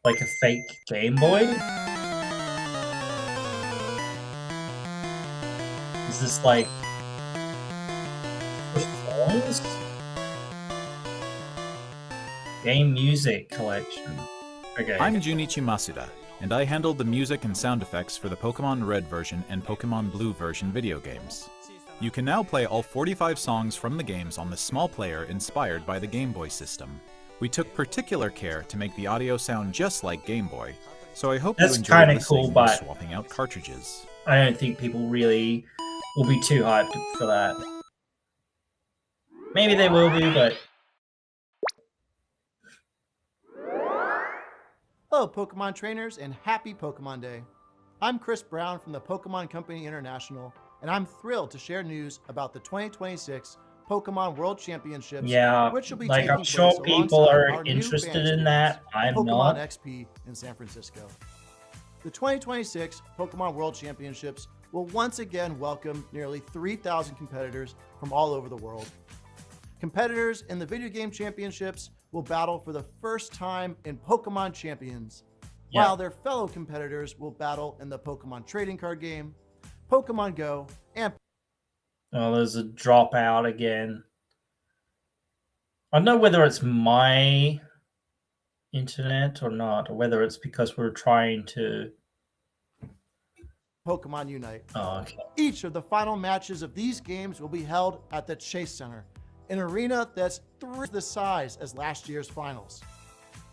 Like a fake Game Boy? Is this like for songs? Game music collection. Okay. I'm Junichi Masuda, and I handled the music and sound effects for the Pokémon Red version and Pokémon Blue version video games. You can now play all 45 songs from the games on the small player inspired by the Game Boy system. We took particular care to make the audio sound just like Game Boy, so I hope That's you enjoy kinda listening cool, while but swapping out cartridges. I don't think people really will be too hyped for that. Maybe they will be, but... Hello Pokemon trainers and happy Pokemon Day. I'm Chris Brown from the Pokemon Company International, and I'm thrilled to share news about the 2026 Pokemon World Championships, Yeah, which will be like taking I'm sure place people alongside are our new interested fan in that. I'm Pokemon not. XP in San Francisco. The 2026 Pokemon World Championships will once again welcome nearly 3,000 competitors from all over the world. Competitors in the video game championships will battle for the first time in Pokemon Champions, while their fellow competitors will battle in the Pokemon trading card game, Pokemon Go, and... Oh, there's a dropout again. I don't know whether it's my internet or not, or whether it's because we're trying to Pokemon Unite. Oh, okay. Each of the final matches of these games will be held at the Chase Center, an arena that's 3 the size as last year's finals.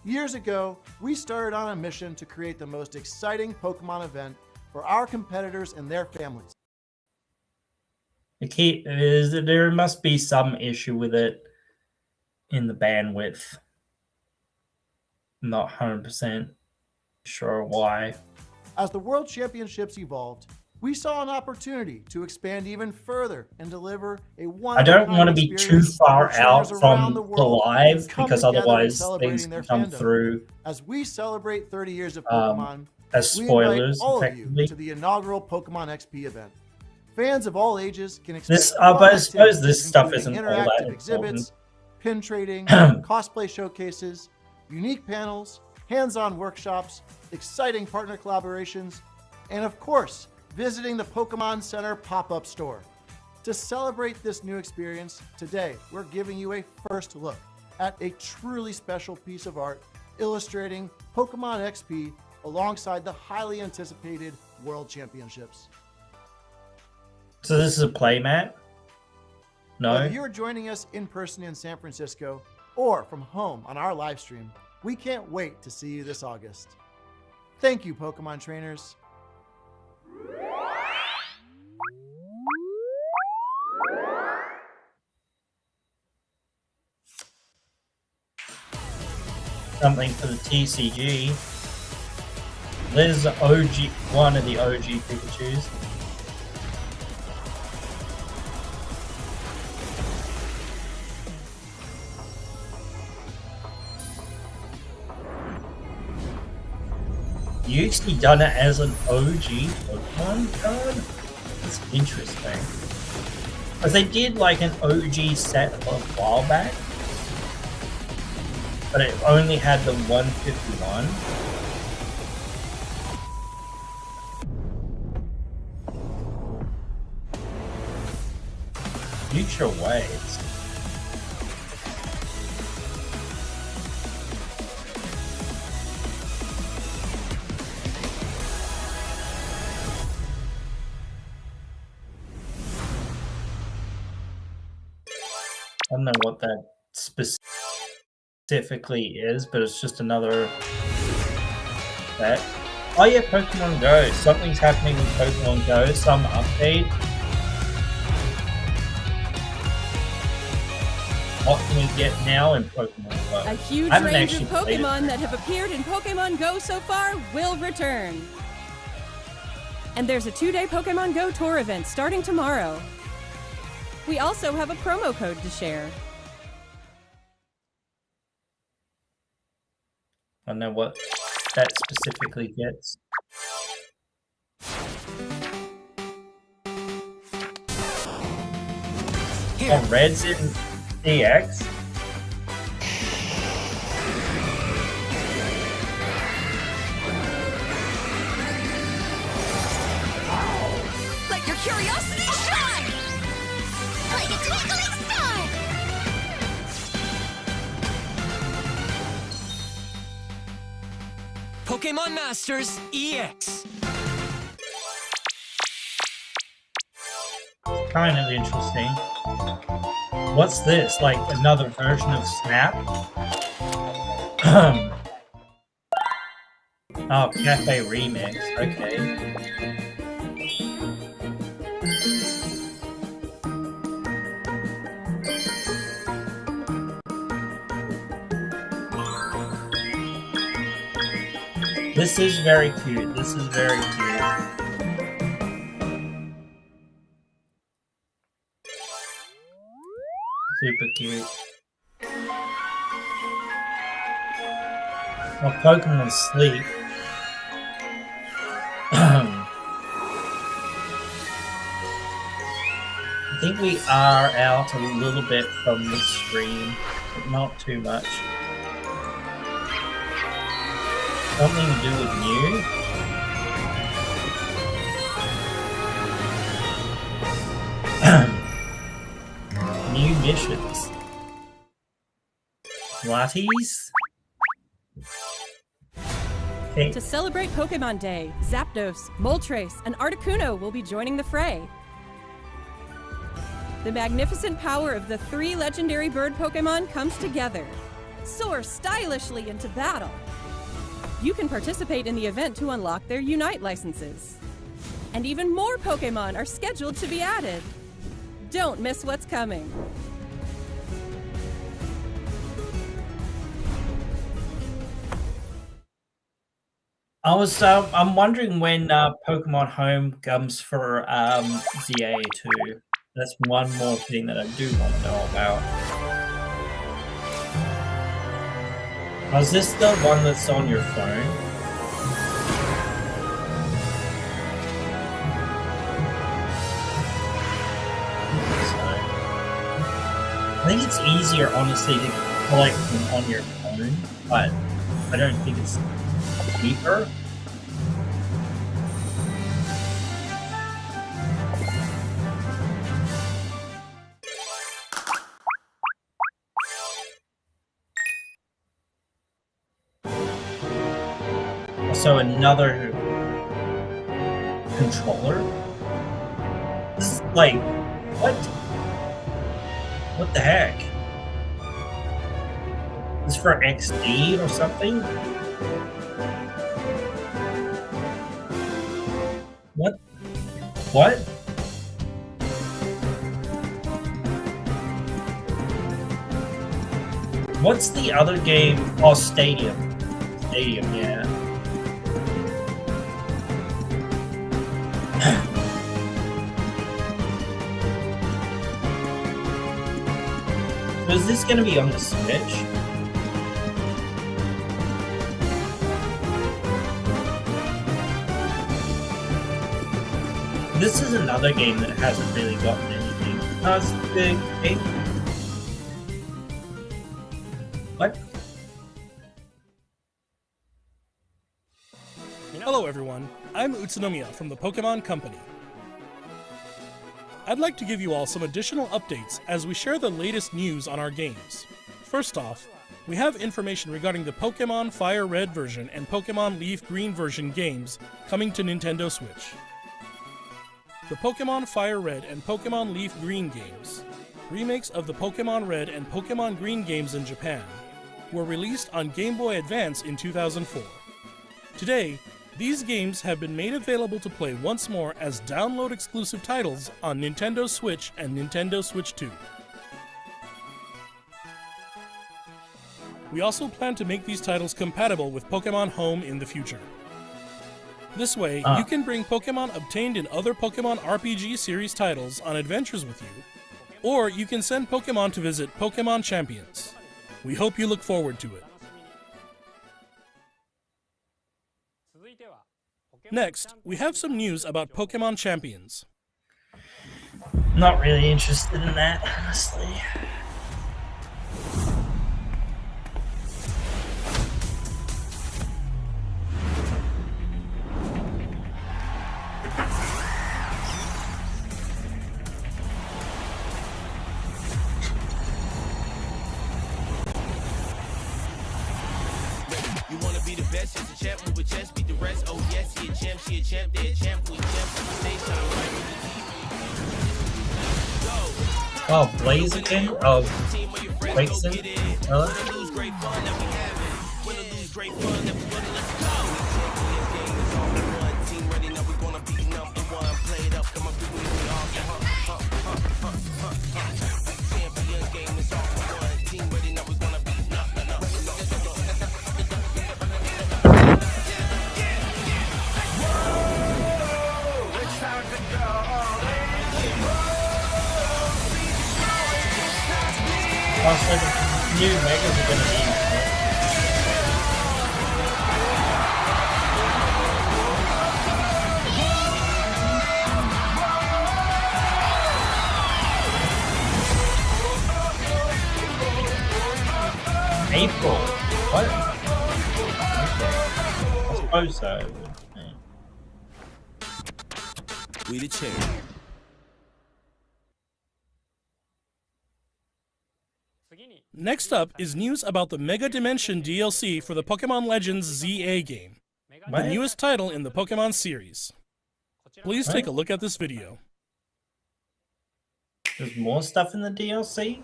Years ago, we started on a mission to create the most exciting Pokemon event for our competitors and their families. The key is that there must be some issue with it in the bandwidth. Not 100% sure why. As the World Championships evolved, we saw an opportunity to expand even further and deliver a one. I don't want to be too far out from the live because otherwise things can come through as we celebrate 30 years of Pokemon. As spoilers, all effectively. of you to the inaugural Pokemon XP event. Fans of all ages can expect This, but I suppose this stuff isn't all that interactive exhibits, pin trading, cosplay showcases, unique panels, hands-on workshops, exciting partner collaborations, and of course, visiting the Pokemon Center pop-up store. To celebrate this new experience, today we're giving you a first look at a truly special piece of art illustrating Pokemon XP alongside the highly anticipated World Championships. So this is a playmat? No? Whether you're joining us in person in San Francisco or from home on our live stream, we can't wait to see you this August. Thank you, Pokemon trainers. Something for the TCG. There's the OG, one of the OG Pikachus. You actually done it as an OG Pokemon card? That's interesting. Because they did like an OG set a while back. But it only had the 151. Future Waves. I don't know what that specifically is, but it's just another set. Oh yeah, Pokemon Go. Something's happening with Pokemon Go. Some update. What can we get now in Pokemon Go? A huge range of Pokemon that have appeared in Pokemon Go so far will return. And there's a 2-day Pokemon Go tour event starting tomorrow. We also have a promo code to share. I don't know what that specifically gets. Oh, Red's in DX. Let your curiosity shine! Like a twinkling star! Pokemon Masters EX. Kind of interesting. What's this? Like another version of Snap? Oh, Cafe Remix. Okay. This is very cute. This is very cute. Super cute. Well, Pokemon Sleep. I think we are out a little bit from the stream, but not too much. Something to do with new? New missions. Latties? To celebrate Pokemon Day, Zapdos, Moltres, and Articuno will be joining the fray. The magnificent power of the 3 legendary bird Pokemon comes together. Soar stylishly into battle. You can participate in the event to unlock their Unite licenses. And even more Pokemon are scheduled to be added. Don't miss what's coming. I'm wondering when Pokemon Home comes for ZA2. That's one more thing that I do want to know about. Was this the one that's on your phone? I think it's easier, honestly, to collect them on your phone, but I don't think it's cheaper. Also, another controller? This is like, what? What the heck? This is for XD or something? What? What? What's the other game? Oh, Stadium. Stadium, yeah. Is this gonna be on the Switch? This is another game that hasn't really gotten anything. That's big game. What? Hello everyone, I'm Utsunomiya from the Pokémon Company. I'd like to give you all some additional updates as we share the latest news on our games. First off, we have information regarding the Pokémon Fire Red version and Pokémon Leaf Green version games coming to Nintendo Switch. The Pokémon Fire Red and Pokémon Leaf Green games, remakes of the Pokémon Red and Pokémon Green games in Japan, were released on Game Boy Advance in 2004. Today, these games have been made available to play once more as download-exclusive titles on Nintendo Switch and Nintendo Switch 2. We also plan to make these titles compatible with Pokémon Home in the future. This way, you can bring Pokémon obtained in other Pokémon RPG series titles on adventures with you, or you can send Pokémon to visit Pokémon Champions. We hope you look forward to it. Next, we have some news about Pokémon Champions. Not really interested in that, honestly. You wanna be the best, just a champ, move a chest, beat the rest. Oh yes, he a champ, she a champ, they a champ, we champ. Stay shine right with the TV. Oh, Blaze again? Oh, Blakeson? Hello? Lose great fun that we having. Wanna lose great fun that we gonna let's go. Game is all one. Team ready now, we gonna be number one. Play it up, come on, people, we all champion game is all one. Team ready now, we gonna be Also, the new Megas are gonna be April. What? Okay. I suppose so. Yeah. we the champ. Next up is news about the Mega Dimension DLC for the Pokemon Legends ZA game. the What? newest title in the Pokemon series. Please take a look at this video. There's more stuff in the DLC?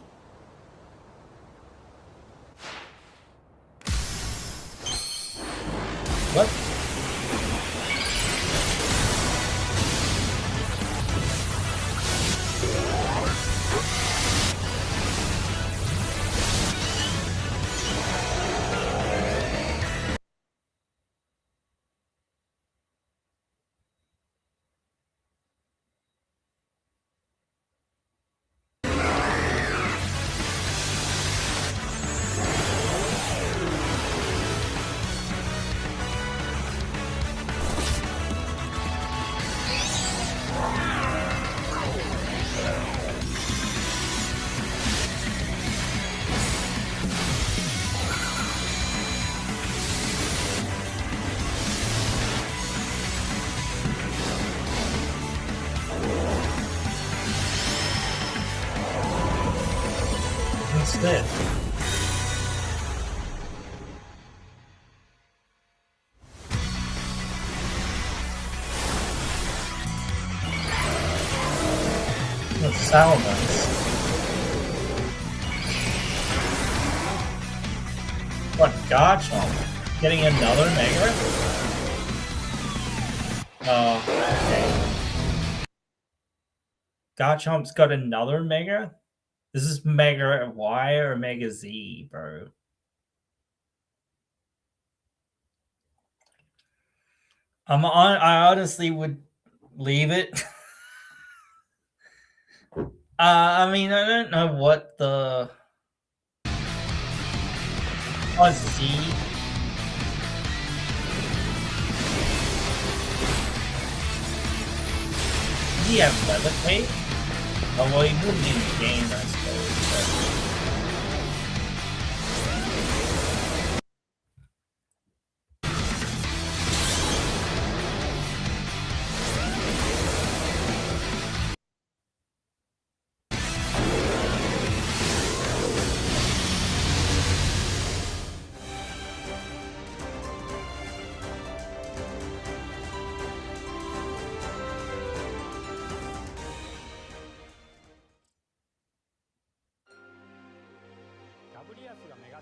What? What's this? What's Salamence? What, Garchomp? Getting another Mega? Oh, okay. Garchomp's got another Mega? This is Mega Y or Mega Z, bro? I honestly would leave it. I mean, I don't know what the... Oh, Z. Does he have Levitate? Oh, well, he wouldn't in the game, I suppose.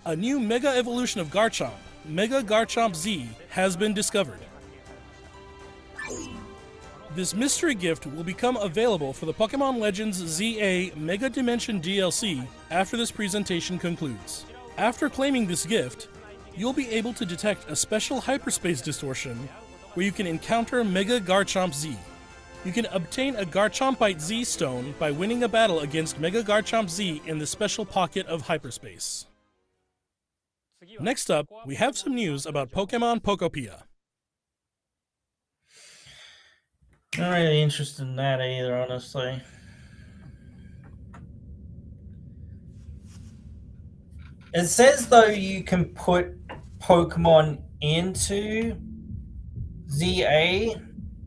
A new Mega Evolution of Garchomp, Mega Garchomp Z, has been discovered. This mystery gift will become available for the Pokemon Legends ZA Mega Dimension DLC after this presentation concludes. After claiming this gift, you'll be able to detect a special hyperspace distortion where you can encounter Mega Garchomp Z. You can obtain a Garchompite Z stone by winning a battle against Mega Garchomp Z in the special pocket of hyperspace. Next up, we have some news about Pokemon Pokopia. Not really interested in that either, honestly. It says, though, you can put Pokemon into ZA,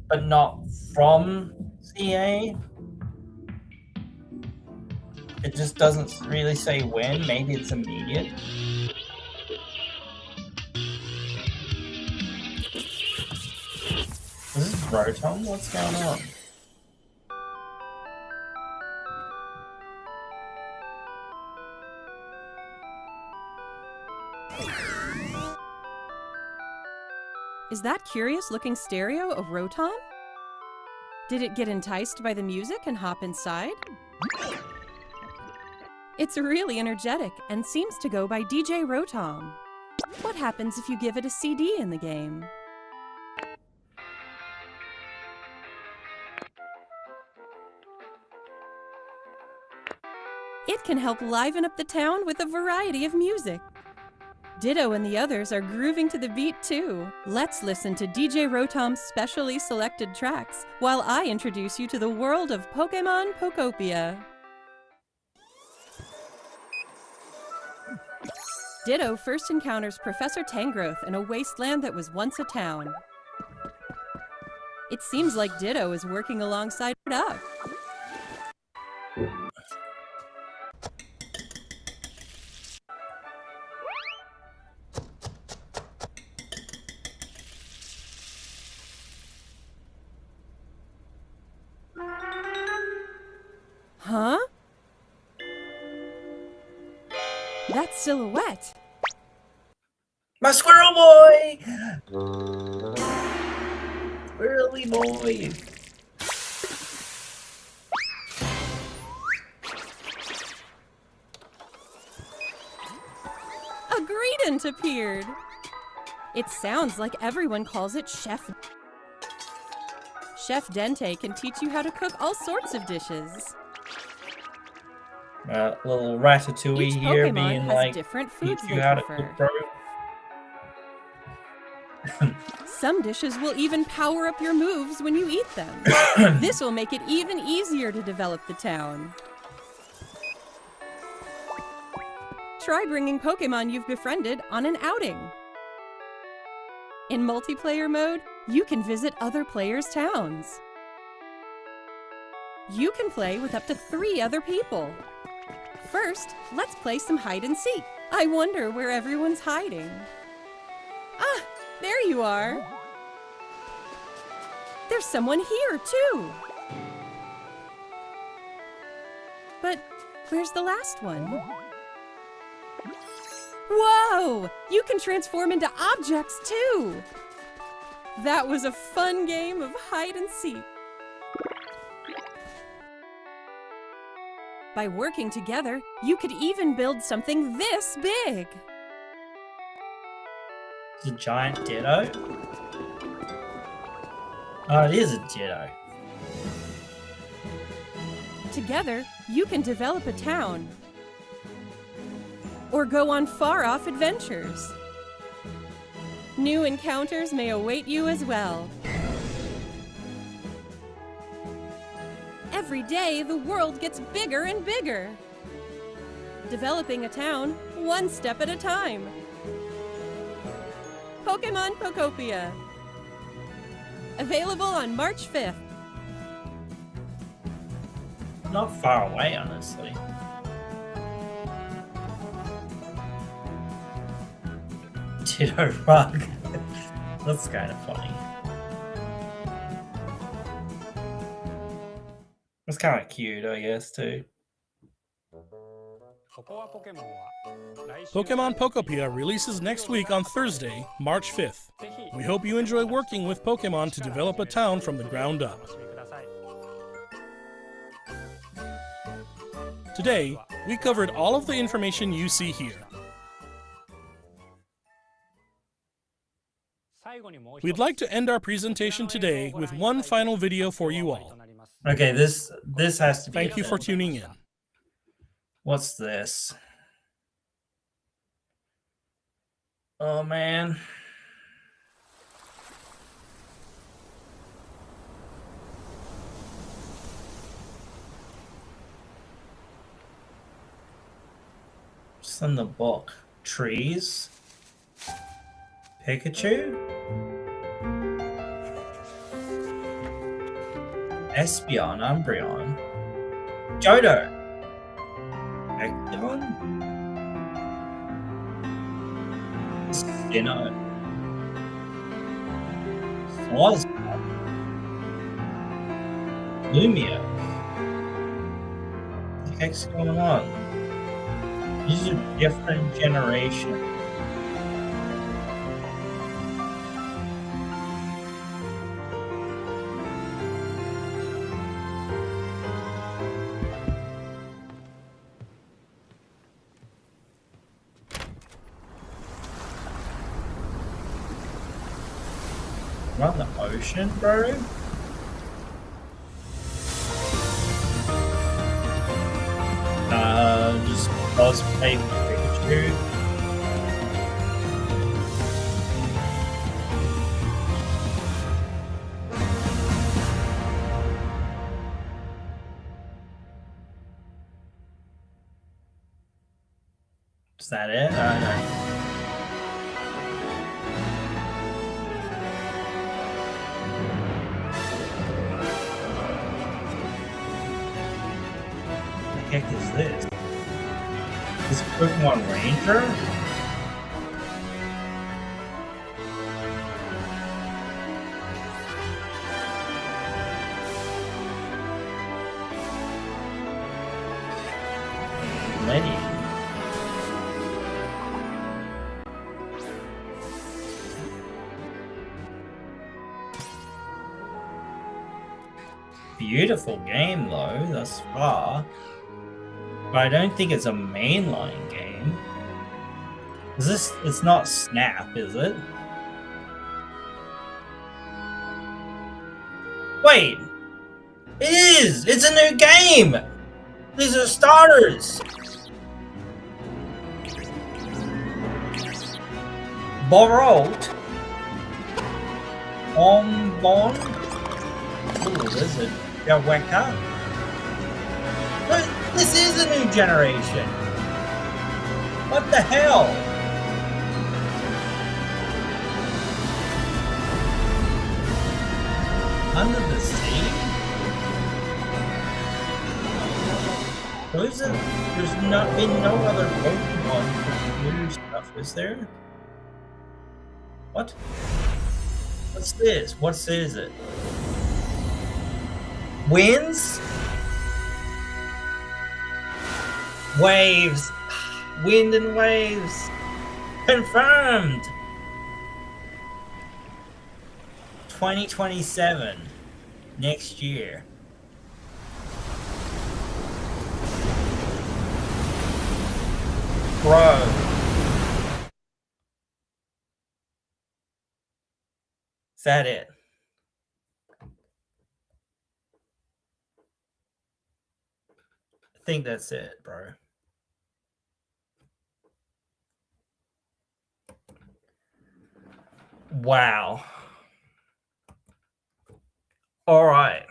but not from ZA. It just doesn't really say when. Maybe it's immediate. Is this Rotom? What's going on? Is that curious-looking stereo of Rotom? Did it get enticed by the music and hop inside? It's really energetic and seems to go by DJ Rotom. What happens if you give it a CD in the game? It can help liven up the town with a variety of music. Ditto and the others are grooving to the beat too. Let's listen to DJ Rotom's specially selected tracks while I introduce you to the world of Pokemon Pokopia. Ditto first encounters Professor Tangrowth in a wasteland that was once a town. It seems like Ditto is working alongside Duck. That silhouette. My squirrel boy! Squirrely boy! A greedent appeared. It sounds like everyone calls it Chef. Chef Dente can teach you how to cook all sorts of dishes. Little Ratatouille Each here Pokemon being has like, different teach foods you they how to prefer. cook, bro. Some dishes will even power up your moves when you eat them. This will make it even easier to develop the town. Try bringing Pokemon you've befriended on an outing. In multiplayer mode, you can visit other players' towns. You can play with up to 3 other people. First, let's play some hide and seek. I wonder where everyone's hiding. Ah, there you are. There's someone here, too. But where's the last one? Whoa! You can transform into objects, too! That was a fun game of hide and seek. By working together, you could even build something this big. It's a giant ditto? Oh, it is a ditto. Together, you can develop a town. Or go on far-off adventures. New encounters may await you as well. Every day, the world gets bigger and bigger. Developing a town, one step at a time. Pokémon Pokopia. Available on March 5th. Not far away, honestly. Ditto rug. That's kind of funny. It's kind of cute, I guess, too. Pokemon Pokopia releases next week on Thursday, March 5th. We hope you enjoy working with Pokemon to develop a town from the ground up. Today, we covered all of the information you see here. We'd like to end our presentation today with one final video for you all. Okay, this has to be. Thank you for tuning in. What's this? Oh man. What's in the book? Trees? Pikachu? Espeon, Umbreon, Johto, Ekdon, Sinnoh, Swazbot, Lumio. What the heck's going on? These are different generations. We're on the ocean, bro? Just cosplay Pikachu. Is that it? I don't know. What the heck is this? Is it Pokemon Ranger? Lenny. beautiful game though, thus far. But I don't think it's a mainline game. Is this? It's not Snap, is it? Wait! It is! It's a new game! These are starters! Borrowed. Bon. Ooh, this is a Weka. This is a new generation. What the hell? Under the Sea? There's been no other Pokemon new stuff, is there? What? What's this? What is it? Winds? Waves. Wind and waves. Confirmed. 2027. Next year. Bro. Is that it? I think that's it, bro. Wow. All right.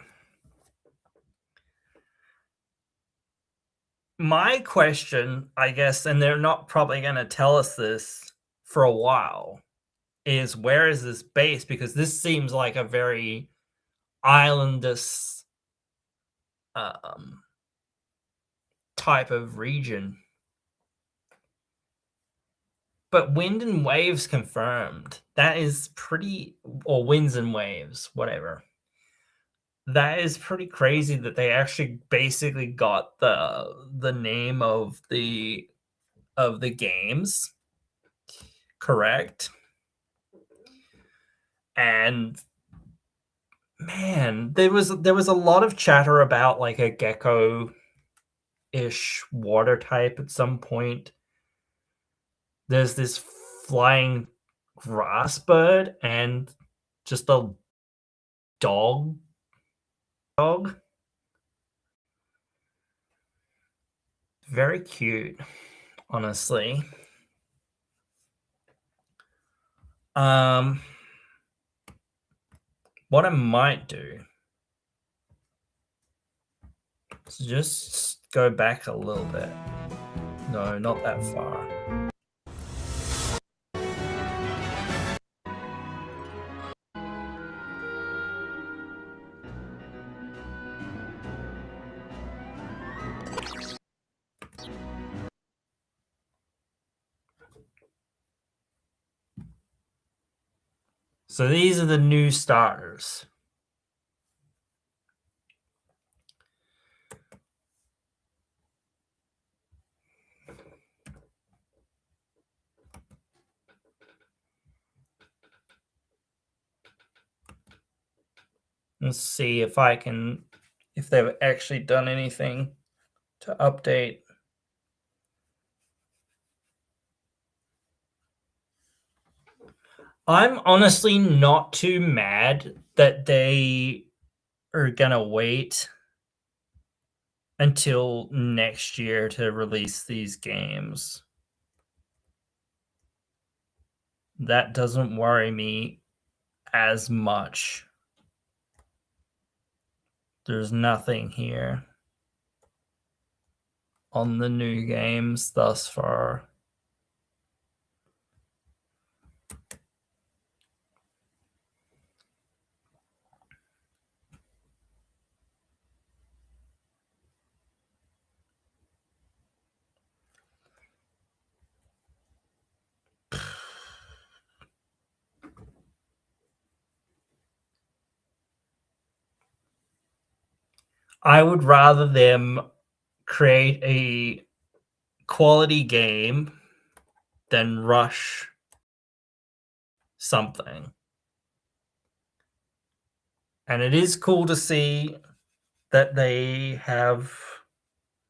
My question, I guess, and they're not probably going to tell us this for a while, is where is this base? Because this seems like a very islandous type of region. But wind and waves confirmed. That is pretty, or winds and waves, whatever. That is pretty crazy that they actually basically got the name of the games correct. And man, there was a lot of chatter about like a gecko-ish water type at some point. There's this flying grass bird and just a dog. Very cute, honestly. What I might do is just go back a little bit. No, not that far. So these are the new starters. Let's see if they've actually done anything to update. I'm honestly not too mad that they are gonna wait until next year to release these games. That doesn't worry me as much. There's nothing here on the new games thus far. I would rather them create a quality game than rush something. And it is cool to see that they have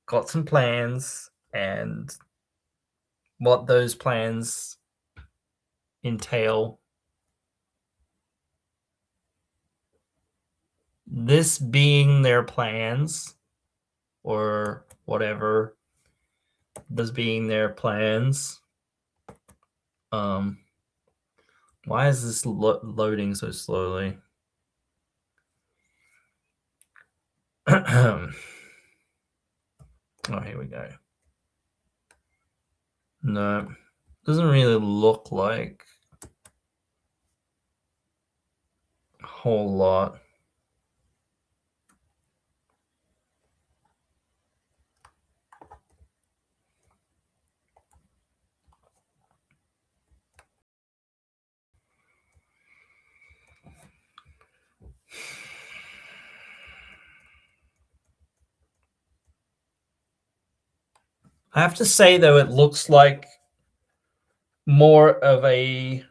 got some plans and what those plans entail. This being their plans, or whatever, this being their plans. Why is this loading so slowly? Oh, here we go. No, doesn't really look like a whole lot. I have to say, though, it looks like more of a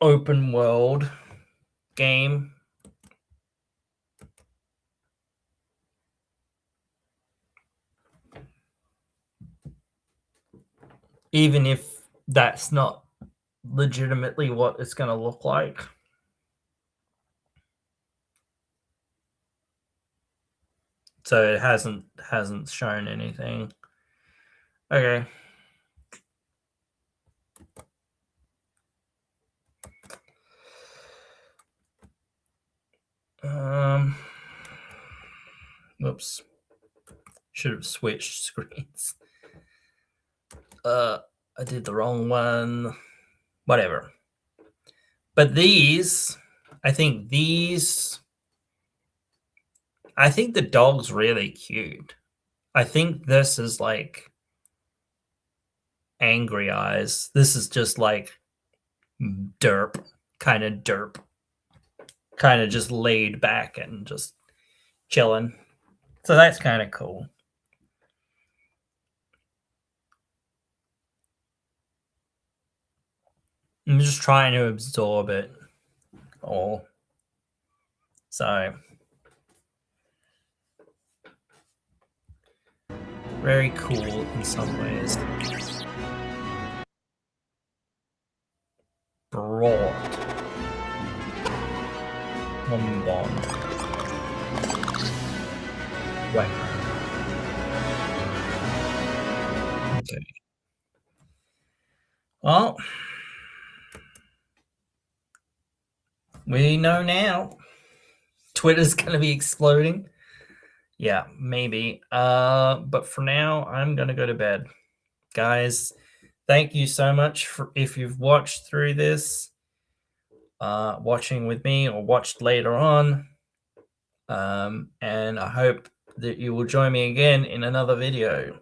open world game. Even if that's not legitimately what it's going to look like. So it hasn't shown anything. Okay. Whoops. Should have switched screens. I did the wrong one. Whatever. But I think the dog's really cute. I think this is like angry eyes. This is just like derp, kind of just laid back and just chilling. So that's kind of cool. I'm just trying to absorb it all. So very cool in some ways. Broad. One bond. Right. Okay. Well, we know now. Twitter's gonna be exploding. Yeah, maybe. But for now, I'm gonna go to bed. Guys, thank you so much for if you've watched through this, watching with me or watched later on. And I hope that you will join me again in another video.